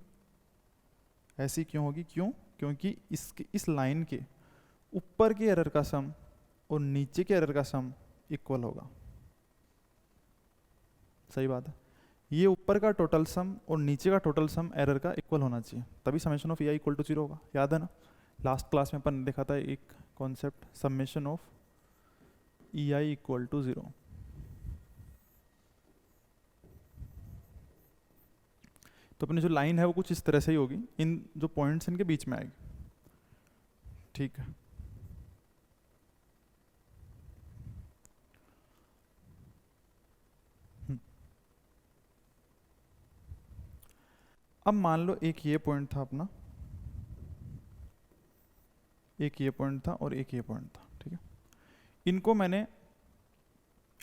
ऐसी क्यों होगी, क्यों, क्योंकि इसके इस लाइन के ऊपर के एरर का सम और नीचे के एरर का सम इक्वल होगा। सही बात है, ये ऊपर का टोटल सम और नीचे का टोटल सम एरर का इक्वल होना चाहिए, तभी summation of EI equal to 0 होगा। याद है ना, लास्ट क्लास में अपन ने देखा था एक concept, summation of EI equal to 0। तो अपनी जो लाइन है वो कुछ इस तरह से ही होगी, इन जो पॉइंट्स इनके बीच में आएगी। ठीक है, अब मान लो एक ये पॉइंट था अपना, एक ये पॉइंट था और एक ये पॉइंट था, ठीक है। इनको मैंने,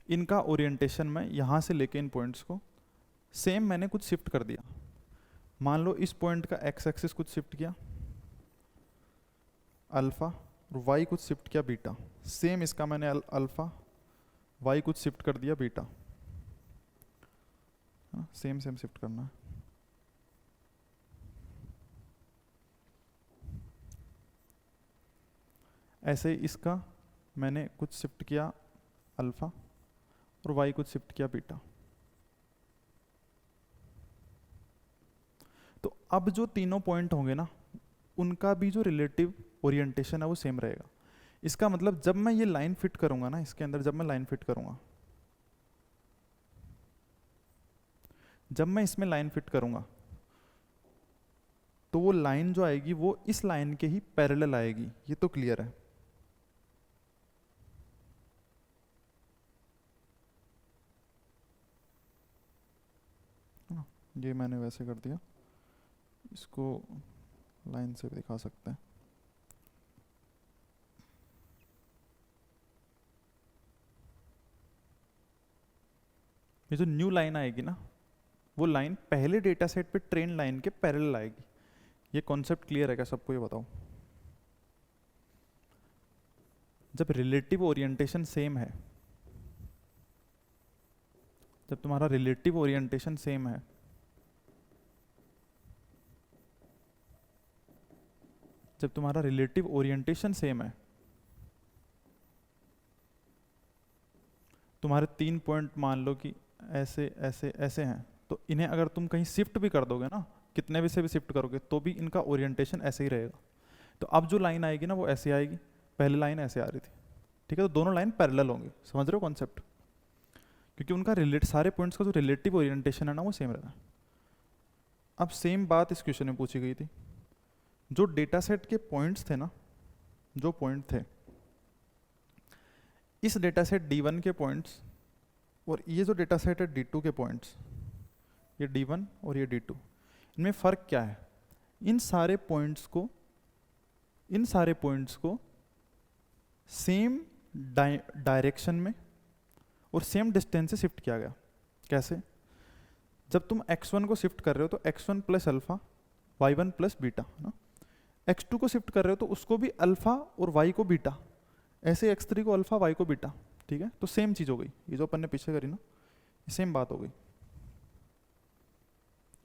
इनका ओरिएंटेशन में यहाँ से लेके इन पॉइंट्स को सेम मैंने कुछ शिफ्ट कर दिया। मान लो इस पॉइंट का एक्स एक्सिस कुछ शिफ्ट किया अल्फा, और वाई कुछ शिफ्ट किया बीटा। सेम इसका मैंने अल्फा वाई कुछ शिफ्ट कर दिया बीटा, सेम सेम शिफ्ट करना है। ऐसे ही इसका मैंने कुछ शिफ्ट किया अल्फा और वाई कुछ शिफ्ट किया बीटा। तो अब जो तीनों पॉइंट होंगे ना उनका भी जो रिलेटिव ओरिएंटेशन है वो सेम रहेगा। इसका मतलब जब मैं ये लाइन फिट करूंगा ना इसके अंदर, जब मैं लाइन फिट करूंगा, जब मैं इसमें लाइन फिट करूंगा तो वो लाइन जो आएगी वो इस लाइन के ही पैरेलल आएगी, ये तो क्लियर है। ये मैंने वैसे कर दिया, इसको लाइन से भी दिखा सकते हैं। ये जो न्यू लाइन आएगी ना वो लाइन पहले डेटा सेट पे ट्रेन लाइन के पैरेलल आएगी। ये कॉन्सेप्ट क्लियर है क्या सबको, ये बताओ। जब रिलेटिव ओरिएंटेशन सेम है, जब तुम्हारा रिलेटिव ओरिएंटेशन सेम है जब तुम्हारा रिलेटिव ओरिएंटेशन सेम है, तुम्हारे 3 पॉइंट मान लो कि ऐसे ऐसे ऐसे हैं, तो इन्हें अगर तुम कहीं शिफ्ट भी कर दोगे ना, कितने भी से भी शिफ्ट करोगे, तो भी इनका ओरिएंटेशन ऐसे ही रहेगा। तो अब जो लाइन आएगी ना वो ऐसे आएगी, पहले लाइन ऐसे आ रही थी, ठीक है, तो दोनों लाइन पैरेलल होंगे। समझ रहे हो कॉन्सेप्ट? क्योंकि उनका सारे पॉइंट्स का जो रिलेटिव ओरिएंटेशन है ना वो सेम रहेगा। अब सेम बात इस क्वेश्चन में पूछी गई थी, जो डेटा सेट के पॉइंट्स थे ना, जो पॉइंट थे, इस डेटा सेट D1 के पॉइंट्स और ये जो डेटा सेट है D2 के पॉइंट्स, ये D1 और ये D2, इनमें फ़र्क क्या है? इन सारे पॉइंट्स को सेम डायरेक्शन में और सेम डिस्टेंस से शिफ्ट किया गया। कैसे? जब तुम x1 को शिफ्ट कर रहे हो तो x1 plus alpha, y1 plus beta, ना। x2 को शिफ्ट कर रहे हो तो उसको भी अल्फा और y को बीटा, ऐसे x3 को अल्फा y को बीटा, ठीक है। तो सेम चीज़ हो गई, ये जो अपन ने पीछे करी ना, ये सेम बात हो गई,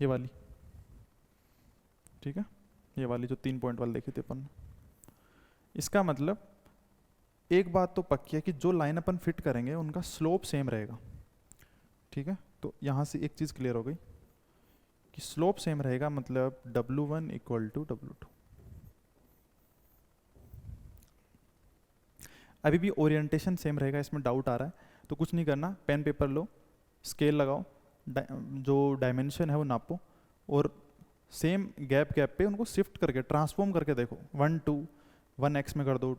ये वाली, ठीक है, ये वाली जो 3 पॉइंट वाली देखी थी अपन ने। इसका मतलब एक बात तो पक्की है कि जो लाइन अपन फिट करेंगे उनका स्लोप सेम रहेगा, ठीक है। तो यहाँ से एक चीज़ क्लियर हो गई कि स्लोप सेम रहेगा, मतलब W1 इक्वल टू W2। अभी भी ओरिएंटेशन सेम रहेगा, इसमें डाउट आ रहा है तो कुछ नहीं करना, पेन पेपर लो, स्केल लगाओ, जो डायमेंशन है वो नापो और सेम गैप पे उनको शिफ्ट करके ट्रांसफॉर्म करके देखो, 1 2 1 x में कर दो,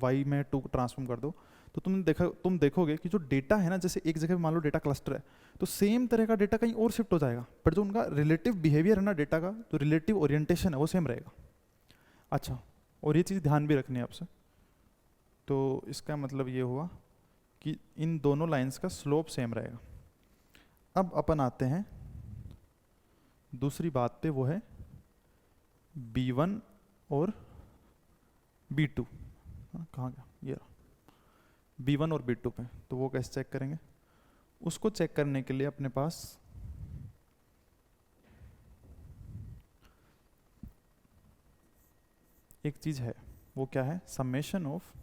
y में 2 ट्रांसफॉर्म कर दो, तो तुम देखोगे कि जो डेटा है ना, जैसे एक जगह मान लो डेटा क्लस्टर है, तो सेम तरह का डेटा कहीं और शिफ्ट हो जाएगा, पर जो उनका रिलेटिव बिहेवियर है ना डेटा का, जो रिलेटिव ओरिएंटेशन है वो सेम रहेगा। अच्छा, और ये चीज़ ध्यान भी रखनी है आपसे। तो इसका मतलब ये हुआ कि इन दोनों लाइंस का स्लोप सेम रहेगा। अब अपन आते हैं दूसरी बात पे, वो है B1 और B2। कहाँ गया ये, B1 और B2 पे, तो वो कैसे चेक करेंगे? उसको चेक करने के लिए अपने पास एक चीज़ है, वो क्या है? Summation of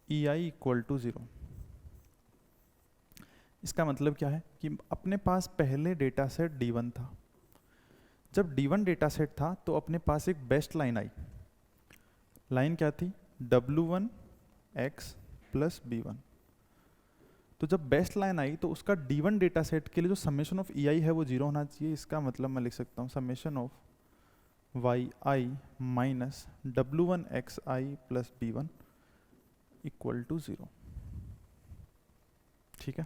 EI equal to 0। इसका मतलब क्या है कि अपने पास पहले डेटा सेट D1 था, जब D1 डेटा सेट था तो अपने पास एक बेस्ट लाइन आई। लाइन क्या थी? W1 x plus B1। तो जब बेस्ट लाइन आई तो उसका D1 डेटा सेट के लिए जो समेशन ऑफ EI है वो 0 होना चाहिए। इसका मतलब मैं लिख सकता हूँ summation of YI minus W1 xi plus B1 equal to 0। ठीक है,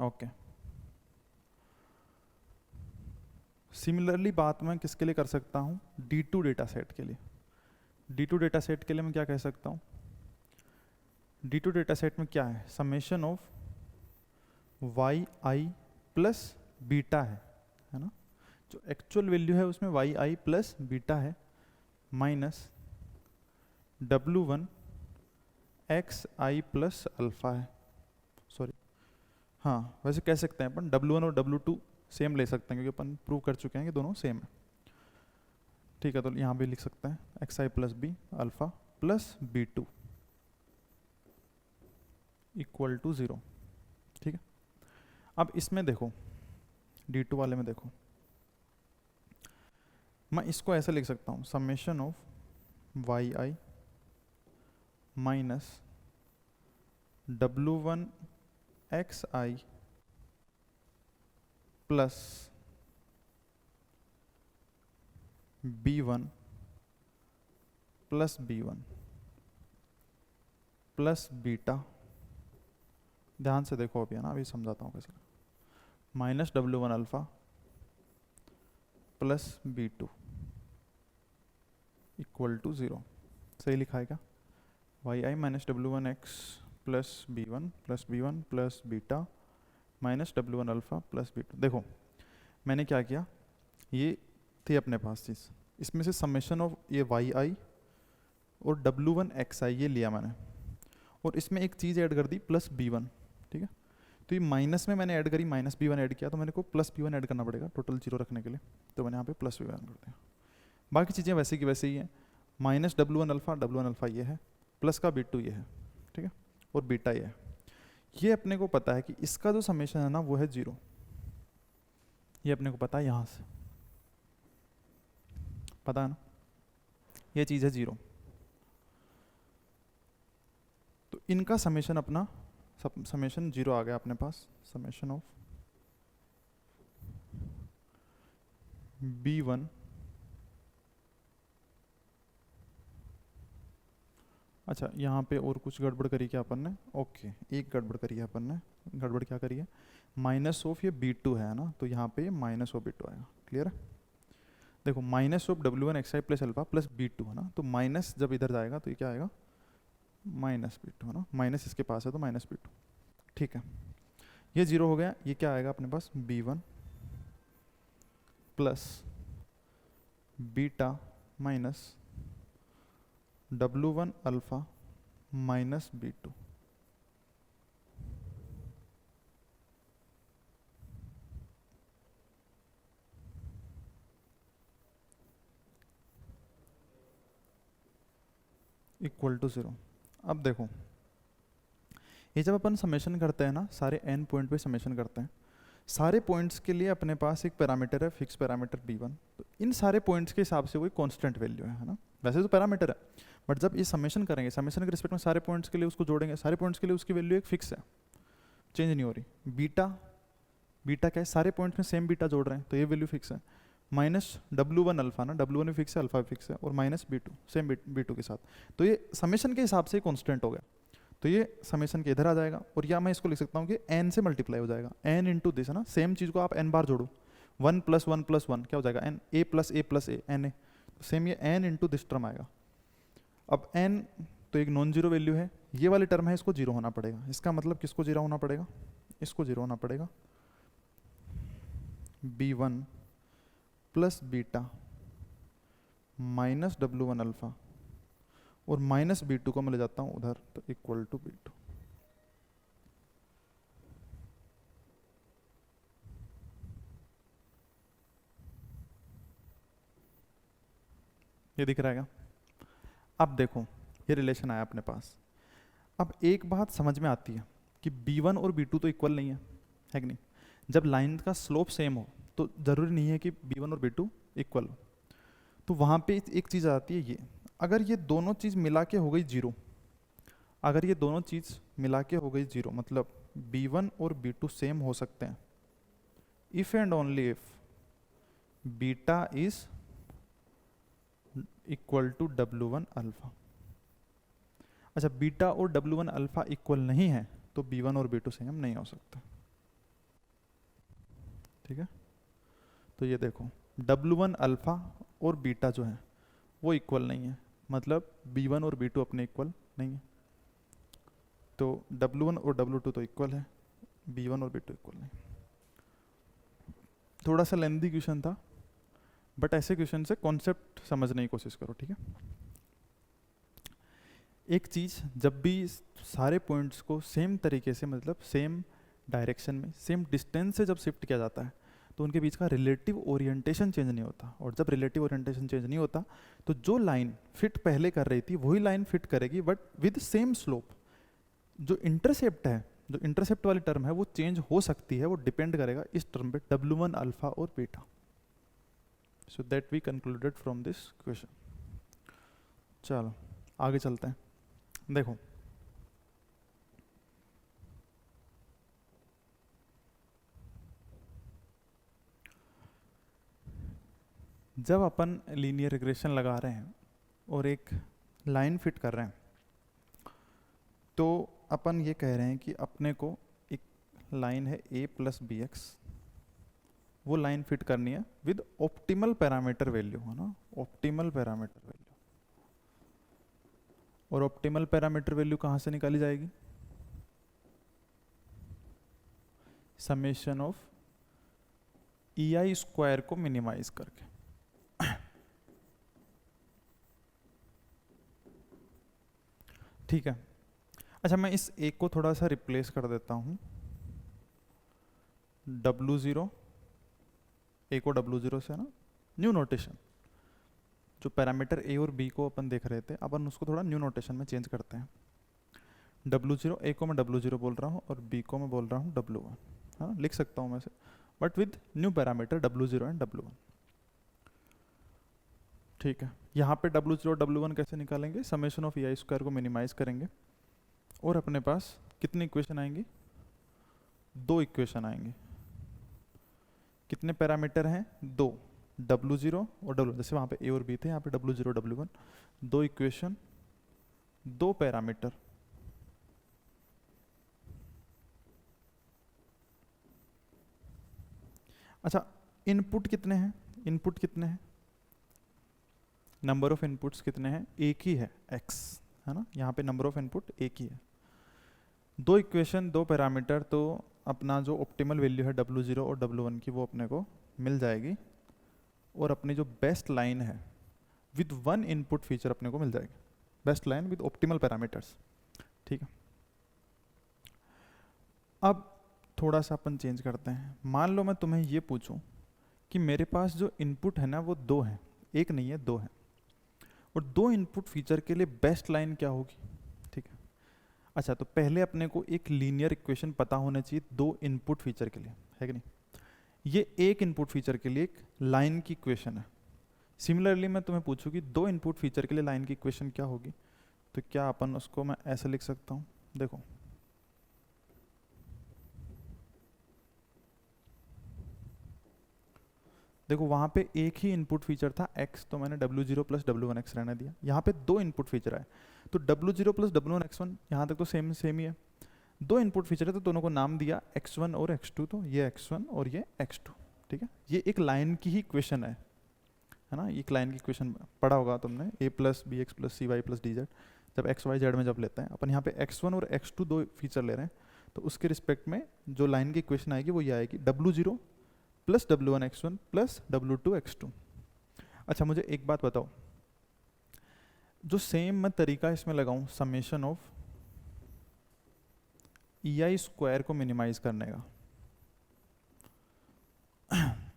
ओके। सिमिलरली बात मैं किसके लिए कर सकता हूँ? D2 डेटा सेट के लिए। D2 डेटा सेट के लिए मैं क्या कह सकता हूँ? D2 डेटा सेट में क्या है? Summation of YI plus beta है ना, जो एक्चुअल वैल्यू है उसमें YI प्लस बीटा है, minus W1 xi plus alpha है। सॉरी, हाँ वैसे कह सकते हैं अपन W1 और W2 सेम ले सकते हैं क्योंकि अपन प्रूव कर चुके हैं कि दोनों सेम है। ठीक है, तो यहाँ भी लिख सकते हैं xi plus b alpha plus B2 equal to 0। ठीक है, अब इसमें देखो, D2 वाले में देखो, मैं इसको ऐसे लिख सकता हूँ summation of YI minus W1 xi plus B1 plus B1 plus beta. ध्यान से देखो अभी, है ना, अभी समझाता हूँ कैसे। Minus W1 alpha plus B2 equal to 0। सही लिखा है क्या? YI minus W1 x plus B1 plus beta minus W1 alpha plus B2। देखो मैंने क्या किया, ये थी अपने पास चीज़, इसमें से समेशन ऑफ ये YI और W1 xi ये लिया मैंने, और इसमें एक चीज़ ऐड कर दी प्लस B1। ठीक है, तो ये माइनस में मैंने ऐड करी, माइनस B1 ऐड किया, तो मैंने को प्लस B1 ऐड करना पड़ेगा टोटल 0 रखने के लिए, तो मैंने यहाँ पे प्लस B1 कर दिया। बाकी चीज़ें वैसे की वैसे ही हैं। माइनस W1 अल्फ़ा ये है, प्लस का B2 ये है, ठीक है, और बीटा ये है। ये अपने को पता है कि इसका जो समेशन है ना वो है 0, ये अपने को पता है, यहाँ से पता है ना, ये चीज़ है 0। तो इनका समेशन अपना समेशन 0 आ गया अपने पास, समेशन ऑफ B1 अच्छा यहाँ पे और कुछ गड़बड़ करी क्या अपन ने, ओके एक गड़बड़ करी है अपन ने, गड़बड़ क्या करी है, माइनस ऑफ ये B2 है ना, तो यहाँ पे माइनस ऑफ B2 आएगा, क्लियर है। देखो minus of W1 xi plus alpha plus B2 है ना, तो माइनस जब इधर जाएगा तो ये क्या आएगा, माइनस B2 है ना, माइनस इसके पास है तो माइनस B2, ठीक है। ये 0 हो गया, ये क्या आएगा अपने पास, B1 plus beta minus W1 alpha minus B2, equal to 0। अब देखो ये जब अपन समेशन करते हैं ना, सारे n पॉइंट पे समेशन करते हैं, सारे पॉइंट्स के लिए अपने पास एक पैरामीटर है, फिक्स पैरामीटर B1, तो इन सारे पॉइंट्स के हिसाब से कोई कांस्टेंट वैल्यू है ना, वैसे तो पैरामीटर है, बट जब ये समेशन करेंगे, समेशन के रिस्पेक्ट में सारे पॉइंट्स के लिए उसको जोड़ेंगे, सारे पॉइंट्स के लिए उसकी वैल्यू एक फिक्स है, चेंज नहीं हो रही। बीटा, बीटा क्या है, सारे पॉइंट्स में सेम बीटा जोड़ रहे हैं तो ये वैल्यू फिक्स है। माइनस W1 अल्फा ना, W1 भी फिक्स है, अल्फा भी फिक्स है, और माइनस B2 सेम B2 के साथ, तो ये समेशन के हिसाब से कॉन्स्टेंट हो गया, तो ये समेशन के इधर आ जाएगा, और या मैं इसको लिख सकता हूँ कि n से मल्टीप्लाई हो जाएगा, n इंटू दिस है ना, सेम चीज़ को आप n बार जोड़ो, 1 + 1 + 1 क्या हो जाएगा, n, a + a n a, तो सेम ये n इंटू दिस टर्म आएगा। अब n तो एक नॉन जीरो वैल्यू है, ये वाली टर्म है, इसको जीरो होना पड़ेगा, इसका मतलब किसको जीरो होना पड़ेगा, इसको जीरो होना पड़ेगा, B1 plus beta minus W1 alpha और माइनस B2 को मैं ले जाता हूँ उधर, तो इक्वल टू B2। ये दिख रहा है क्या? अब देखो ये रिलेशन आया अपने पास। अब एक बात समझ में आती है कि B1 और B2 तो इक्वल नहीं है कि नहीं? जब लाइन का स्लोप सेम हो तो ज़रूरी नहीं है कि B1 और B2 इक्वल हो, तो वहाँ पे एक चीज़ आती है, ये अगर ये दोनों चीज़ मिला के हो गई जीरो, अगर ये दोनों चीज़ मिला के हो गई जीरो, मतलब B1 और B2 सेम हो सकते हैं if and only if beta is equal to W1 alpha. अच्छा बीटा और W1 अल्फा इक्वल नहीं है तो B1 और B2 सेम नहीं हो सकता, ठीक है। तो ये देखो W1 अल्फा और बीटा जो है वो इक्वल नहीं है, मतलब B1 और B2 अपने इक्वल नहीं है, तो W1 और W2 तो इक्वल है, B1 और B2 इक्वल नहीं। थोड़ा सा लेंथी क्वेश्चन था, बट ऐसे क्वेश्चन से कॉन्सेप्ट समझने की कोशिश करो, ठीक है। एक चीज़ जब भी सारे पॉइंट्स को सेम तरीके से, मतलब सेम डायरेक्शन में सेम डिस्टेंस से जब शिफ्ट किया जाता है तो उनके बीच का रिलेटिव ओरिएंटेशन चेंज नहीं होता, और जब रिलेटिव ओरिएंटेशन चेंज नहीं होता तो जो लाइन फिट पहले कर रही थी वही लाइन फिट करेगी बट विद सेम स्लोप। जो इंटरसेप्ट है, जो इंटरसेप्ट वाली टर्म है वो चेंज हो सकती है, वो डिपेंड करेगा इस टर्म पे W1 अल्फा और beta. So that we concluded from this question. चलो आगे चलते हैं। देखो जब अपन लीनियर रिग्रेशन लगा रहे हैं और एक लाइन फिट कर रहे हैं तो अपन ये कह रहे हैं कि अपने को एक लाइन है a + bx, वो लाइन फिट करनी है विद ऑप्टिमल पैरामीटर वैल्यू, है ना, ऑप्टिमल पैरामीटर वैल्यू। और ऑप्टिमल पैरामीटर वैल्यू कहाँ से निकाली जाएगी, समेशन ऑफ EI स्क्वायर को मिनिमाइज करके। ठीक है। अच्छा मैं इस एक को थोड़ा सा रिप्लेस कर देता हूँ, W0, ए को W0 से, ना न्यू नोटेशन, जो पैरामीटर ए और बी को अपन देख रहे थे, अपन उसको थोड़ा न्यू नोटेशन में चेंज करते हैं। W0 ए को मैं W0 बोल रहा हूँ और बी को मैं बोल रहा हूँ W1, है ना, लिख सकता हूँ मैं से, but with new parameter W0 and W1। ठीक है, यहाँ पे W0 W1 कैसे निकालेंगे, समेशन ऑफ EI स्क्वायर को मिनिमाइज करेंगे और अपने पास कितनी इक्वेशन आएंगी, 2 इक्वेशन आएंगी। कितने पैरामीटर हैं, 2, W0 और W1, जैसे वहाँ पे ए और बी थे, यहाँ पे W0 W1, 2 इक्वेशन 2 पैरामीटर। अच्छा, इनपुट कितने हैं, इनपुट कितने हैं, नंबर ऑफ इनपुट्स कितने हैं, एक ही है x, है ना, यहाँ पे नंबर ऑफ इनपुट एक ही है। 2 इक्वेशन 2 पैरामीटर, तो अपना जो ऑप्टिमल वैल्यू है W0 और W1 की वो अपने को मिल जाएगी और अपनी जो बेस्ट लाइन है विद 1 इनपुट फीचर अपने को मिल जाएगी, best line with optimal parameters. ठीक है, अब थोड़ा सा अपन चेंज करते हैं। मान लो मैं तुम्हें ये पूछूं कि मेरे पास जो इनपुट है ना वो 2 है, एक नहीं है 2 है, और 2 इनपुट फीचर के लिए बेस्ट लाइन क्या होगी। ठीक है, अच्छा तो पहले अपने को एक लीनियर इक्वेशन पता होना चाहिए 2 इनपुट फीचर के लिए, है कि नहीं। ये एक इनपुट फीचर के लिए एक लाइन की इक्वेशन है। सिमिलरली मैं तुम्हें पूछूं कि 2 इनपुट फीचर के लिए लाइन की इक्वेशन क्या होगी, तो क्या अपन उसको मैं ऐसे लिख सकता हूँ, देखो देखो वहाँ पे एक ही इनपुट फीचर था x, तो मैंने W0 प्लस W1x रहने दिया। यहाँ पे 2 इनपुट फीचर आए, तो W0 प्लस W1x1 यहाँ तक तो सेम ही है। 2 इनपुट फीचर है तो दोनों को नाम दिया x1 और x2, तो ये x1 और ये x2। ठीक है, ये एक लाइन की ही इक्वेशन है ना, एक लाइन की इक्वेशन पढ़ा होगा तुमने, a plus b x plus c y plus d z, जब x y z में जब लेते हैं अपन, यहाँ पे x1 और x2 2 फीचर ले रहे हैं, तो उसके रिस्पेक्ट में जो लाइन की इक्वेशन आएगी वो ये आएगी W0 plus W1x1 plus W2x2। अच्छा मुझे एक बात बताओ, जो सेम मैं तरीका इसमें लगाऊं समेशन ऑफ EI स्क्वायर को मिनिमाइज करने का,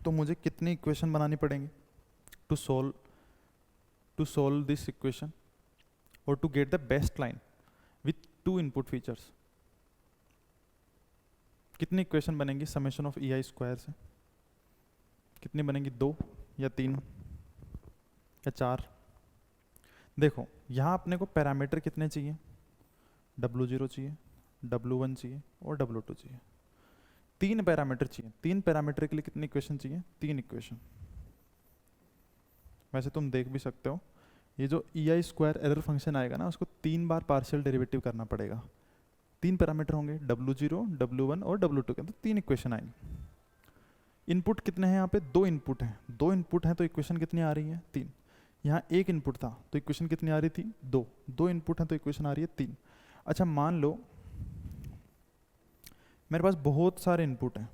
तो मुझे कितनी इक्वेशन बनानी पड़ेंगी टू सॉल्व दिस इक्वेशन और to get the best line with 2 input features. कितनी इक्वेशन बनेंगी समेशन ऑफ EI स्क्वायर से, कितनी बनेंगी, 2 या 3 या 4। देखो यहाँ अपने को पैरामीटर कितने चाहिए, W0 चाहिए, W1 चाहिए और W2 चाहिए, 3 पैरामीटर चाहिए। 3 पैरामीटर के लिए कितनी इक्वेशन चाहिए, 3 इक्वेशन। वैसे तुम देख भी सकते हो, ये जो EI स्क्वायर एरर फंक्शन आएगा ना, उसको 3 बार पार्शियल डेरिवेटिव करना पड़ेगा। 3 पैरामीटर होंगे, W0 W1 और W2 के, तो 3 इक्वेशन आएंगी। इनपुट कितने हैं यहाँ पे, 2 इनपुट हैं, 2 इनपुट हैं तो इक्वेशन कितनी आ रही है, 3। यहाँ एक इनपुट था तो इक्वेशन कितनी आ रही थी, 2 इनपुट हैं तो इक्वेशन आ रही है 3। अच्छा मान लो मेरे पास बहुत सारे इनपुट हैं,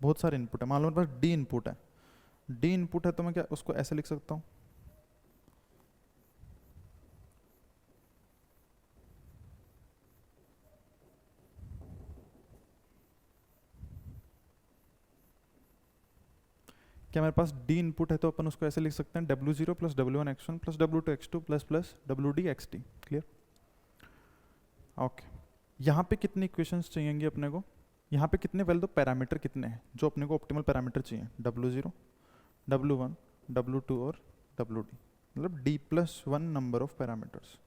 मान लो मेरे पास D इनपुट है, तो मैं क्या उसको ऐसे लिख सकता हूँ, क्या मेरे पास D इनपुट है तो अपन उसको ऐसे लिख सकते हैं W0 plus W1x1 plus W2x2 plus plus WDxt। Clear, okay. यहाँ पे कितनी इक्वेशंस चाहिएंगी अपने को, यहाँ पे कितने, पहले तो पैरामीटर कितने हैं जो अपने को ऑप्टिमल पैरामीटर चाहिए, W0 W1 W2 और WD, मतलब D+1 number of parameters,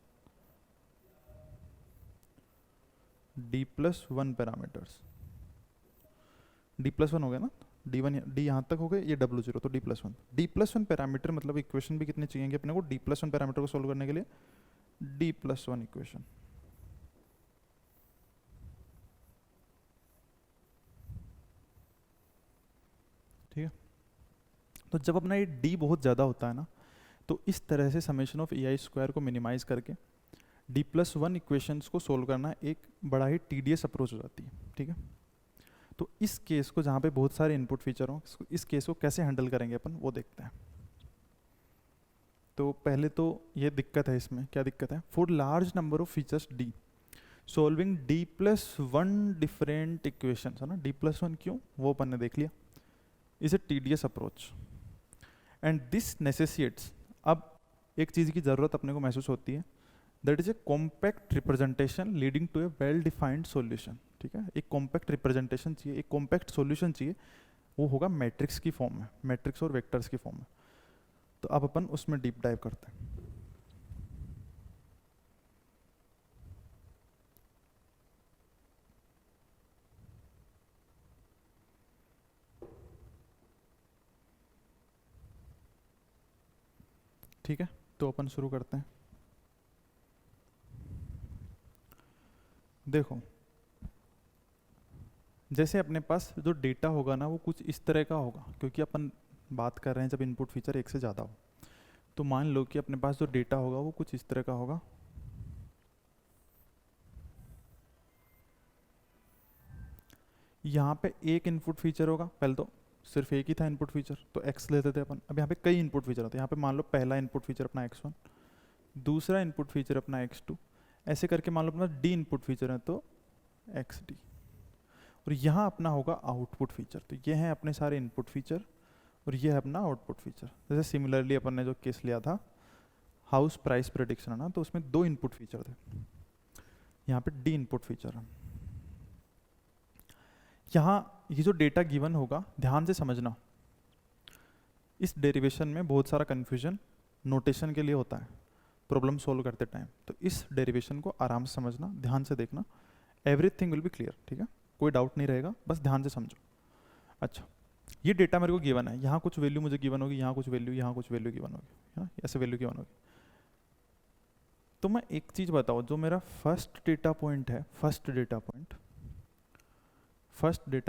D+1 parameters, D+1 हो गया ना, D यहाँ तक हो गए, ये W0 तो D+1 पैरामीटर, मतलब इक्वेशन भी कितने चाहिए अपने को, D+1 पैरामीटर को सोल्व करने के लिए D+1 इक्वेशन। ठीक है, तो जब अपना ये D बहुत ज़्यादा होता है ना, तो इस तरह से समेशन ऑफ EI स्क्वायर को मिनिमाइज करके D+1 इक्वेशंस को सोल्व करना एक बड़ा ही टीडियस अप्रोच हो जाती है। ठीक है, तो इस केस को, जहाँ पे बहुत सारे इनपुट फीचर हों, इस केस को कैसे हैंडल करेंगे अपन वो देखते हैं। तो पहले तो ये दिक्कत है, इसमें क्या दिक्कत है, for large number of features D solving D+1 different equations, है ना, D+1 क्यों, वो अपन ने देख लिया, is a tedious approach and this necessitates. अब एक चीज़ की ज़रूरत अपने को महसूस होती है, that is a compact representation leading to a well defined solution. ठीक है, एक कॉम्पैक्ट रिप्रेजेंटेशन चाहिए, एक कॉम्पैक्ट सॉल्यूशन चाहिए, वो होगा मैट्रिक्स की फॉर्म में, मैट्रिक्स और वेक्टर्स की फॉर्म में। तो अब अपन उसमें डीप डाइव करते हैं। ठीक है, तो अपन शुरू करते हैं। देखो, जैसे अपने पास जो डेटा होगा ना वो कुछ इस तरह का होगा, क्योंकि अपन बात कर रहे हैं जब इनपुट फीचर एक से ज़्यादा हो। तो मान लो कि अपने पास जो डेटा होगा वो कुछ इस तरह का होगा। यहाँ पे एक इनपुट फीचर होगा, पहले तो सिर्फ एक ही था इनपुट फीचर तो x लेते थे अपन। अब यहाँ पे कई इनपुट फीचर होते हैं। यहाँ पे मान लो पहला इनपुट फीचर अपना x1, दूसरा इनपुट फीचर अपना x2, ऐसे करके मान लो अपना d इनपुट फीचर है तो xd, और यहाँ अपना होगा आउटपुट फीचर। तो ये हैं अपने सारे इनपुट फीचर और ये है अपना आउटपुट फीचर। जैसे सिमिलरली अपन ने जो केस लिया था हाउस प्राइस प्रेडिक्शन है ना, तो उसमें दो इनपुट फीचर थे, यहाँ पे d इनपुट फीचर है। यहाँ ये जो डेटा गिवन होगा, ध्यान से समझना, इस डेरिवेशन में बहुत सारा कन्फ्यूजन नोटेशन के लिए होता है प्रॉब्लम सोल्व करते टाइम। तो इस डेरिवेशन को आराम से समझना, ध्यान से देखना, एवरीथिंग विल बी क्लियर। ठीक है, कोई डाउट नहीं रहेगा, बस ध्यान से समझो। अच्छा, ये डेटा मेरे को गिवन है, यहाँ कुछ वैल्यू मुझे गिवन होगी, यहाँ कुछ वैल्यू, यहाँ कुछ वैल्यू गिवन होगी, है ना, ऐसे वैल्यू गिवन होगी। तो मैं एक चीज़ बताओ, जो मेरा फर्स्ट डेटा पॉइंट है, फर्स्ट डेटा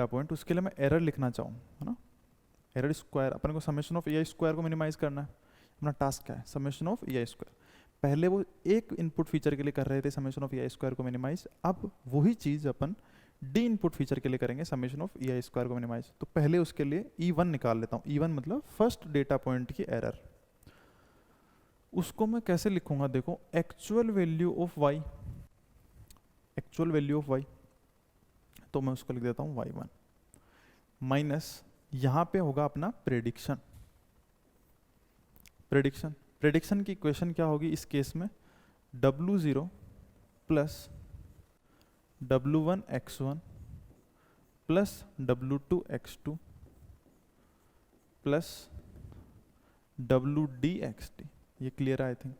पॉइंट, उसके लिए मैं एरर लिखना चाहूँ, है ना, एरर स्क्वायर, अपन को समेशन ऑफ EI स्क्वायर को मिनिमाइज करना है। अपना टास्क क्या है, समेशन ऑफ EI स्क्वायर। पहले वो एक इनपुट फीचर के लिए कर रहे थे समेशन ऑफ EI स्क्वायर को मिनिमाइज, अब वही चीज़ अपन डी इनपुट फीचर के लिए करेंगे, समेशन ऑफ EI स्क्वायर को मिनिमाइज। तो पहले उसके लिए E1 निकाल लेता हूँ। E1 मतलब फर्स्ट डेटा पॉइंट की एरर। उसको मैं कैसे लिखूंगा, देखो, actual value of y, actual value of y, तो मैं उसको लिख देता हूँ y1 माइनस, यहाँ पे होगा अपना प्रेडिक्शन। प्रेडिक्शन की इक्वेशन क्या होगी इस केस में, W0 plus W1 x1 plus W2 x2 plus WD xd। ये क्लियर है आई थिंक,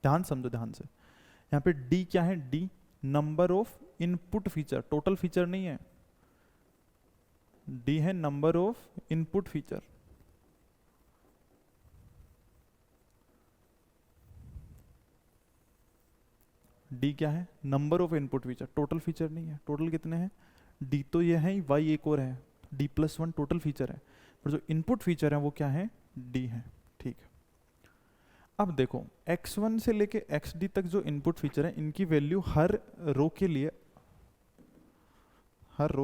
ध्यान समझो ध्यान से। यहाँ पे D क्या है, D number of input feature, total feature नहीं है, D है number of input feature. D क्या है, number of input feature, total feature नहीं है। टोटल कितने हैं, D तो ये है, y एक और है, D+1 टोटल फीचर है, पर जो इनपुट फीचर है वो क्या है, D है। ठीक है, अब देखो x1 से लेके xd तक जो इनपुट फीचर है, इनकी वैल्यू हर रो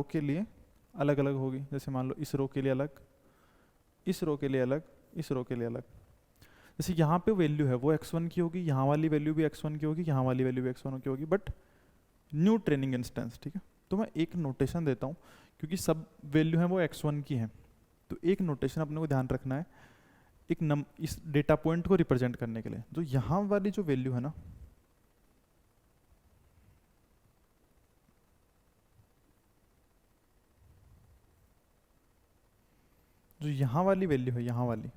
के लिए अलग अलग होगी। जैसे मान लो इस रो के लिए अलग, इस रो के लिए अलग, इस रो के लिए अलग। जैसे यहाँ पे वैल्यू है वो x1 की होगी, यहाँ वाली वैल्यू भी x1 की होगी, यहाँ वाली वैल्यू भी x1 की होगी, बट न्यू ट्रेनिंग इंस्टेंस। ठीक है, तो मैं एक नोटेशन देता हूँ, क्योंकि सब वैल्यू है वो x1 की है, तो एक नोटेशन अपने को ध्यान रखना है इस डेटा पॉइंट को रिप्रेजेंट करने के लिए। जो यहाँ वाली जो वैल्यू है ना, जो यहाँ वाली वैल्यू है, यहाँ वाली,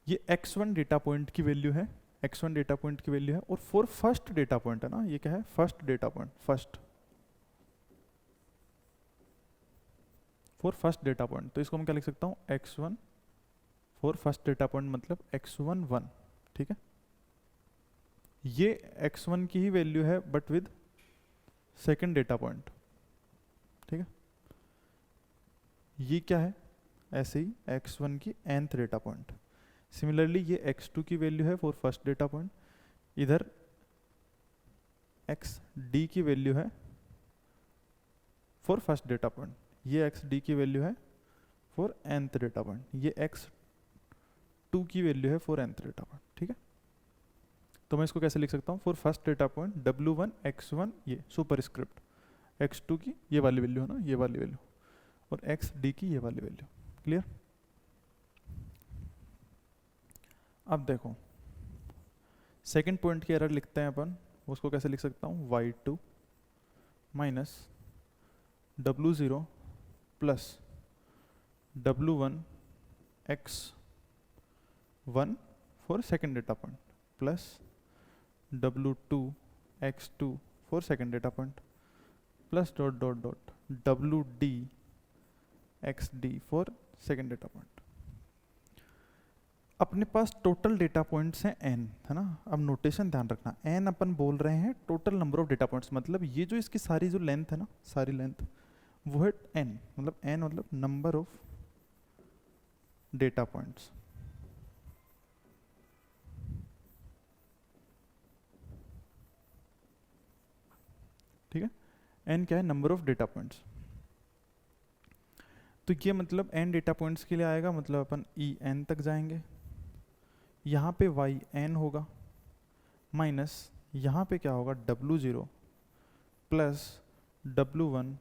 ये x1 डेटा पॉइंट की वैल्यू है, x1 डेटा पॉइंट की वैल्यू है, और फॉर फर्स्ट डेटा पॉइंट है ना, ये क्या है, first data point, for first data point. तो इसको मैं क्या लिख सकता हूँ, x1 for first data point मतलब x1 1। ठीक है, ये x1 की ही वैल्यू है but with second data point. ठीक है, ये क्या है, ऐसे ही x1 की nth डेटा पॉइंट। सिमिलरली ये x2 की वैल्यू है फॉर फर्स्ट डेटा पॉइंट, इधर xd की वैल्यू है फॉर फर्स्ट डेटा पॉइंट, ये xd की वैल्यू है फॉर nth डेटा पॉइंट, ये x2 की वैल्यू है फॉर nth डेटा पॉइंट। ठीक है, तो मैं इसको कैसे लिख सकता हूँ, for first data point W1 x1, ये सुपर स्क्रिप्ट, x2 की ये वाली वैल्यू है ना, ये वाली वैल्यू, और xd की ये वाली वैल्यू। क्लियर। अब देखो, सेकंड पॉइंट की एरर लिखते हैं अपन, उसको कैसे लिख सकता हूँ, y2 minus w0 plus w1 x1 for second data point plus w2 x2 for second data point plus dot dot dot wd xd for second data point. अपने पास टोटल डेटा पॉइंट्स हैं n, है ना। अब notation ध्यान रखना, n अपन बोल रहे हैं total number of data points, मतलब ये जो इसकी सारी जो लेंथ है ना, सारी लेंथ वो है n, मतलब n मतलब नंबर ऑफ डेटा पॉइंट्स। ठीक है, n क्या है, नंबर ऑफ डेटा पॉइंट्स। तो ये मतलब n डेटा पॉइंट्स के लिए आएगा, मतलब अपन en तक जाएंगे, यहाँ पे yn होगा माइनस यहाँ पे क्या होगा w0 plus w1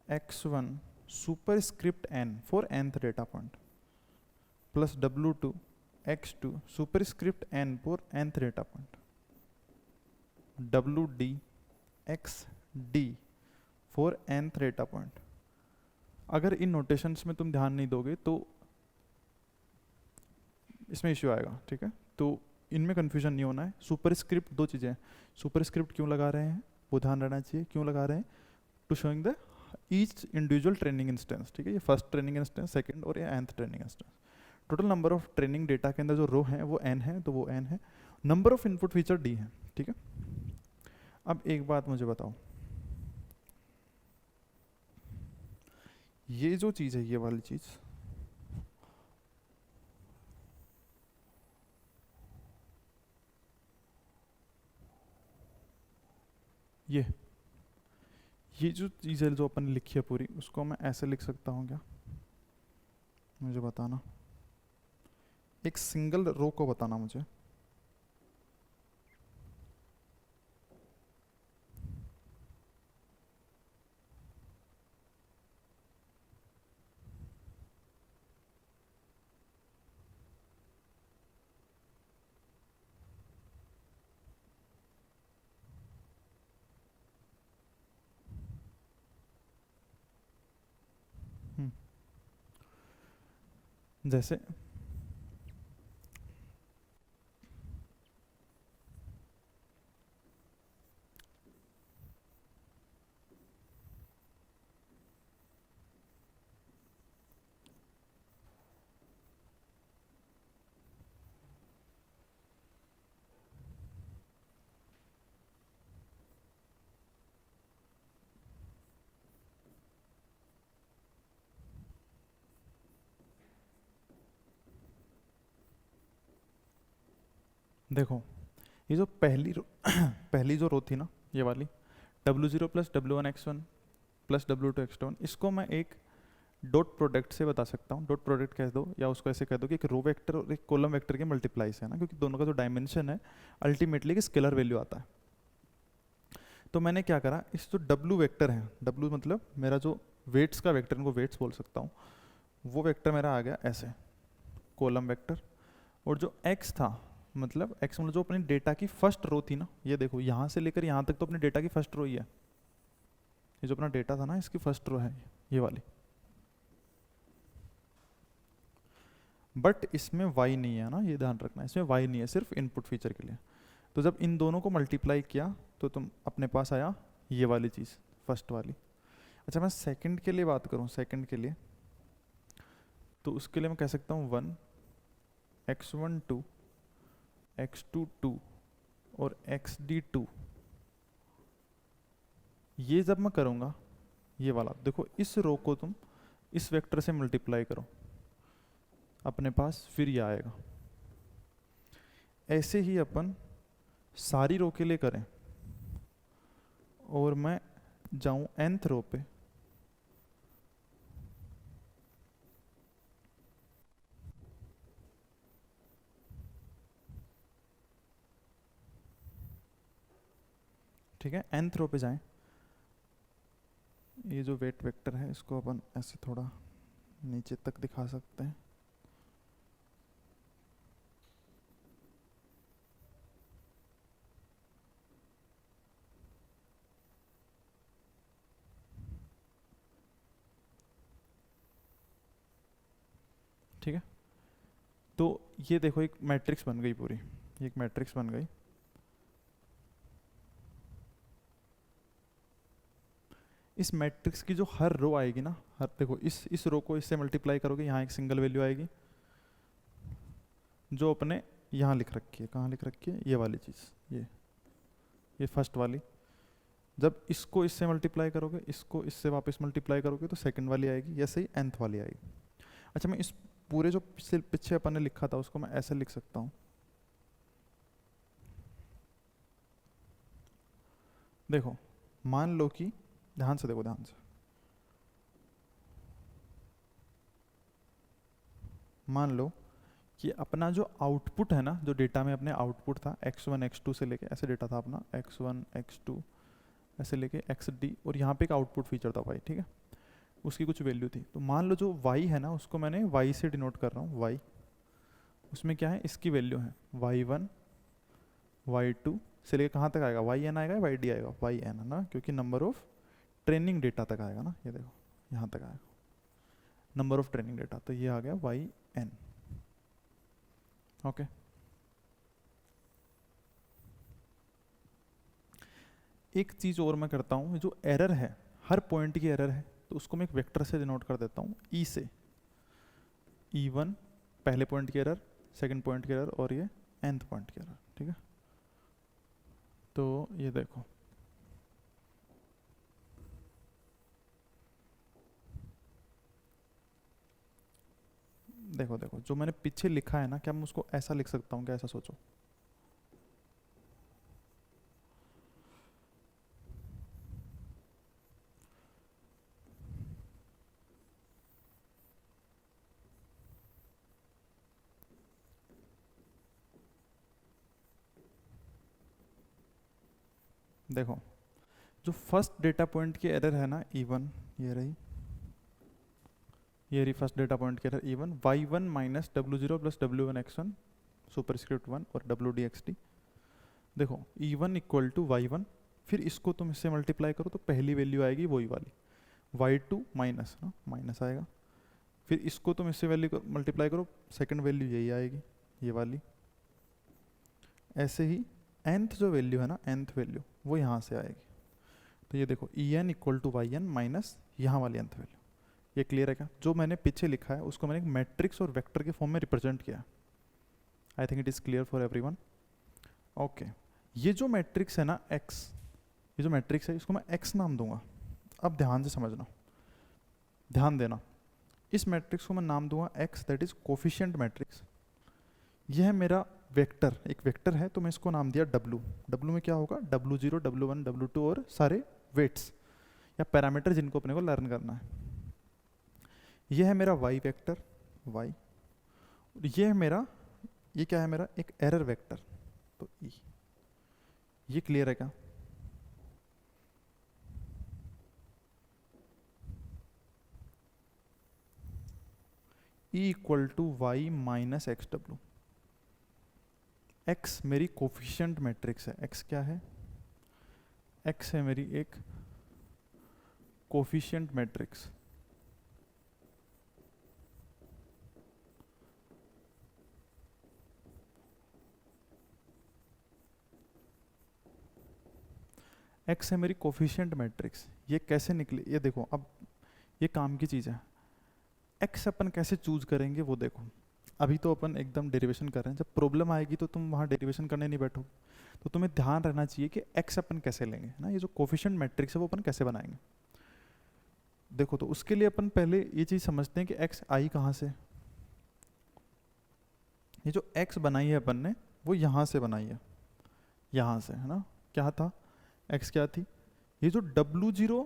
x1 super script n for nth data point plus w2 x2 super script n for nth data point wd xd for nth data point. अगर इन नोटेशंस में तुम ध्यान नहीं दोगे तो इसमें इश्यू आएगा, ठीक है। तो इनमें कंफ्यूजन नहीं होना है। सुपर स्क्रिप्ट दो चीज़ें हैं, सुपर स्क्रिप्ट क्यों लगा रहे हैं वो ध्यान रहना चाहिए, क्यों लगा रहे हैं, to showing the each individual training instance, ठीक है। ये फर्स्ट ट्रेनिंग इंस्टेंस, सेकंड और ये nth training instance. Total number of training data के अंदर जो रो है वो n है, तो वो n है। Number of input feature d है, ठीक है। अब एक बात मुझे बताओ, ये जो चीज़ है, ये वाली चीज़, ये जो चीज़ है जो अपन लिखी है पूरी, उसको मैं ऐसे लिख सकता हूँ क्या, मुझे बताना। एक सिंगल रो को बताना मुझे। जैसे देखो, ये जो पहली रो पहली जो रो थी ना, ये वाली w0 plus w1 x1 plus w2 x2, इसको मैं एक डॉट प्रोडक्ट से बता सकता हूँ। डॉट प्रोडक्ट कह दो, या उसको ऐसे कह दो कि एक रो वेक्टर और एक कॉलम वेक्टर के मल्टीप्लाई से है ना, क्योंकि दोनों का जो डायमेंशन है अल्टीमेटली एक स्केलर वैल्यू आता है। तो मैंने क्या करा, इस जो w वेक्टर है, w मतलब मेरा जो वेट्स का वेक्टर, इनको वेट्स बोल सकता हूँ, वो वेक्टर मेरा आ गया ऐसे कॉलम वेक्टर। और जो x था, मतलब x मतलब जो अपनी डेटा की फर्स्ट रो थी ना, ये देखो यहाँ से लेकर यहाँ तक तो अपने डेटा की फर्स्ट रो ही है। ये जो अपना डेटा था ना, इसकी फर्स्ट रो है ये वाली, बट इसमें y नहीं है ना, ये ध्यान रखना, इसमें y नहीं है, सिर्फ इनपुट फीचर के लिए। तो जब इन दोनों को मल्टीप्लाई किया तो तुम अपने पास आया ये वाली चीज़, फर्स्ट वाली। अच्छा, मैं सेकंड के लिए बात करूँ, सेकंड के लिए तो उसके लिए मैं कह सकता हूँ 1 x1 2 x2 2 और xd 2। ये जब मैं करूँगा, ये वाला देखो, इस रो को तुम इस वेक्टर से मल्टीप्लाई करो, अपने पास फिर ये आएगा। ऐसे ही अपन सारी रो के लिए करें, और मैं जाऊं nth रो पे, ठीक है, nth रो पे जाएं। ये जो वेट वेक्टर है इसको अपन ऐसे थोड़ा नीचे तक दिखा सकते हैं। ठीक है, तो ये देखो एक मैट्रिक्स बन गई पूरी, ये एक मैट्रिक्स बन गई। इस मैट्रिक्स की जो हर रो आएगी ना, हर देखो इस रो को इससे मल्टीप्लाई करोगे, यहाँ एक सिंगल वैल्यू आएगी जो अपने यहाँ लिख रखी है। कहाँ लिख रखी है? ये वाली चीज़, ये फर्स्ट वाली। जब इसको इससे मल्टीप्लाई करोगे, इसको इससे वापस मल्टीप्लाई करोगे तो सेकंड वाली आएगी, ऐसे ही nth वाली आएगी। अच्छा, मैं इस पूरे जो पीछे अपन ने लिखा था उसको मैं ऐसे लिख सकता हूँ। देखो मान लो कि, ध्यान से देखो, ध्यान से, मान लो कि अपना जो आउटपुट है ना, जो डेटा में अपने आउटपुट था x1 x2 से लेके, ऐसे डेटा था अपना x1 x2 ऐसे लेके xd, और यहाँ पे एक आउटपुट फीचर था y, ठीक है, उसकी कुछ वैल्यू थी। तो मान लो जो y है ना, उसको मैंने y से डिनोट कर रहा हूँ, y, उसमें क्या है, इसकी वैल्यू है y1 y2 से लेके कहाँ तक आएगा, yn आएगा, yd आएगा, yn है ना, क्योंकि नंबर ऑफ ट्रेनिंग डेटा तक आएगा ना, ये देखो यहाँ तक आएगा नंबर ऑफ ट्रेनिंग डेटा, तो ये आ गया yn। ओके, एक चीज और मैं करता हूँ, जो एरर है, हर पॉइंट की एरर है, तो उसको मैं एक वेक्टर से डिनोट कर देता हूँ, ई से, e1 पहले पॉइंट की एरर, सेकंड पॉइंट की एरर, और ये nth पॉइंट की एरर। ठीक है, तो ये देखो, देखो देखो जो मैंने पीछे लिखा है ना, क्या मैं उसको ऐसा लिख सकता हूँ क्या? ऐसा सोचो, देखो जो फर्स्ट डेटा पॉइंट की एरर है ना e1, ये रही फर्स्ट डेटा पॉइंट की error e1, y1 minus w0 plus w1 x1 superscript 1 और wd xt। देखो e1 इक्वल टू y1, फिर इसको तुम इससे मल्टीप्लाई करो तो पहली वैल्यू आएगी वही वाली, y2 माइनस ना, माइनस आएगा, फिर इसको तुम इससे वैल्यू मल्टीप्लाई करो, सेकंड वैल्यू यही आएगी, ये वाली। ऐसे ही nth जो वैल्यू है ना, nth वैल्यू वो यहाँ से आएगी। तो ये देखो en equal to y n minus यहाँ वाली nth वैल्यू। ये क्लियर है क्या? जो मैंने पीछे लिखा है उसको मैंने एक मैट्रिक्स और वेक्टर के फॉर्म में रिप्रेजेंट किया। आई think it is clear for everyone. Okay, ये जो मैट्रिक्स है ना x, ये जो मैट्रिक्स है इसको मैं x नाम दूंगा। अब ध्यान से समझना, ध्यान देना, इस मैट्रिक्स को मैं नाम दूंगा x, that is coefficient matrix. यह है मेरा वेक्टर, एक वेक्टर है, तो मैं इसको नाम दिया w। w में क्या होगा, w0 w1 w2 और सारे वेट्स या पैरामीटर जिनको अपने को लर्न करना है। यह है मेरा y वेक्टर y, और ये है मेरा, ये क्या है मेरा, एक एरर वेक्टर, तो e। ये क्लियर है क्या? e equal to y minus x डब्ल्यू। x मेरी कोफिशिएंट मैट्रिक्स है, x क्या है, x है मेरी एक कोफिशिएंट मैट्रिक्स। x है मेरी कोफिशिएंट मैट्रिक्स। ये कैसे निकले, ये देखो, अब ये काम की चीज़ है। x अपन कैसे चूज करेंगे वो देखो, अभी तो अपन एकदम डेरिवेशन कर रहे हैं, जब प्रॉब्लम आएगी तो तुम वहाँ डेरिवेशन करने नहीं बैठो, तो तुम्हें ध्यान रहना चाहिए कि x अपन कैसे लेंगे ना, ये जो कोफिशिएंट मैट्रिक्स है वो अपन कैसे बनाएंगे। देखो, तो उसके लिए अपन पहले ये चीज़ समझते हैं कि x आई कहाँ से। ये जो x बनाई है अपन ने वो यहाँ से बनाई है, यहाँ से, है ना। क्या था x, क्या थी, ये जो w0,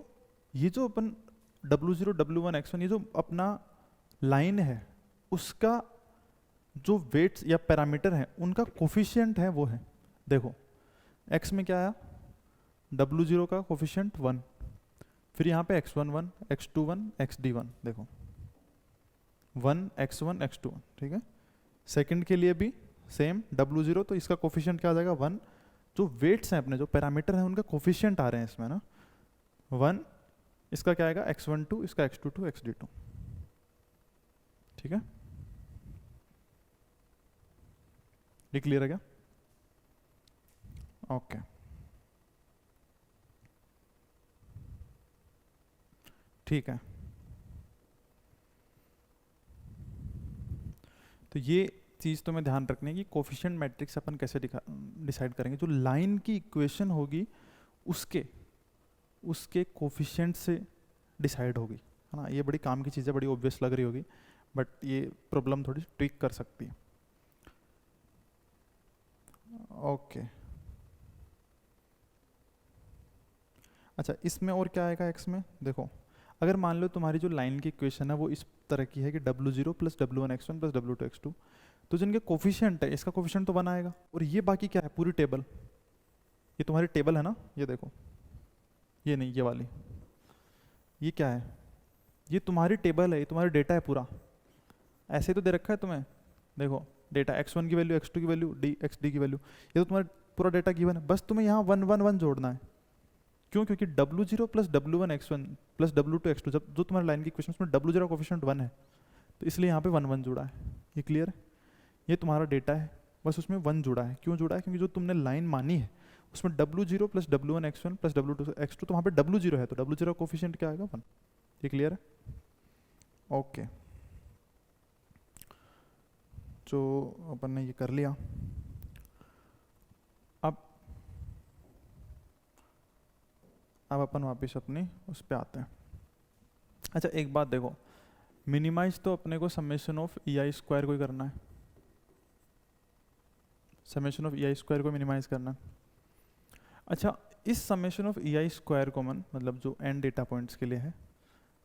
ये जो अपन w0 w1 x1, ये जो अपना लाइन है उसका जो वेट्स या पैरामीटर है उनका कोफिशिएंट है वो है। देखो x में क्या आया, w0 का कोफिशिएंट 1, फिर यहाँ पे x11 x21 xd1, देखो 1 x1 x2, ठीक है। सेकंड के लिए भी सेम W0, तो इसका कोफिशिएंट क्या आ जाएगा 1। जो वेट्स हैं अपने, जो पैरामीटर हैं, उनका कोफिशिएंट आ रहे हैं इसमें ना 1, इसका क्या आएगा x12, इसका x22 xd2, ठीक है। ये क्लियर है क्या? ओके ठीक है। तो ये चीज़ तो मैं ध्यान रखनी है कि कोफिशिएंट मैट्रिक्स अपन कैसे डिसाइड करेंगे। जो लाइन की इक्वेशन होगी उसके उसके कोफिशिएंट से डिसाइड होगी, है ना। ये बड़ी काम की चीज़ है, बड़ी ऑब्वियस लग रही होगी, बट ये प्रॉब्लम थोड़ी ट्विक कर सकती है। ओके अच्छा, इसमें और क्या आएगा x में? देखो, अगर मान लो तुम्हारी जो लाइन की इक्वेशन है वो इस तरह की है कि W0 plus W1 x1 plus W2 x2, तो जिनके कोफिशिएंट है, इसका कोफिशिएंट तो 1 आएगा। और ये बाकी क्या है, पूरी टेबल, ये तुम्हारी टेबल है ना, ये देखो, ये नहीं, ये वाली, ये क्या है, ये तुम्हारी टेबल है, ये तुम्हारा डेटा है पूरा। ऐसे ही तो दे रखा है तुम्हें, देखो डेटा x1 की वैल्यू, x2 की वैल्यू, xd की वैल्यू, ये तो तुम्हारा पूरा डेटा गिवन है। बस तुम्हें यहाँ 1 1 1 जोड़ना है। क्यों? क्योंकि W0 plus W1 x1 plus W2 x2, जब जो तुम्हारी लाइन की इक्वेशन में W0 कोफिशिएंट 1 है, तो इसलिए यहाँ पे 1 1 जुड़ा है। ये क्लियर है? ये तुम्हारा डेटा है, बस उसमें 1 जुड़ा है। क्यों जुड़ा है? क्योंकि जो तुमने लाइन मानी है उसमें W0 plus W1 x1 plus W2 x2, तो वहाँ पे W0 है, तो W0 कोफिशिएंट क्या आएगा 1। ये क्लियर है? ओके, जो अपन ने ये कर लिया। अब अपन वापस अपनी उस पे आते हैं। अच्छा एक बात देखो, मिनिमाइज तो अपने को समेशन ऑफ EI स्क्वायर को ही करना है, समेशन ऑफ EI स्क्वायर को मिनिमाइज करना है। अच्छा, इस summation of EI square common, मतलब जो n डेटा पॉइंट्स के लिए है,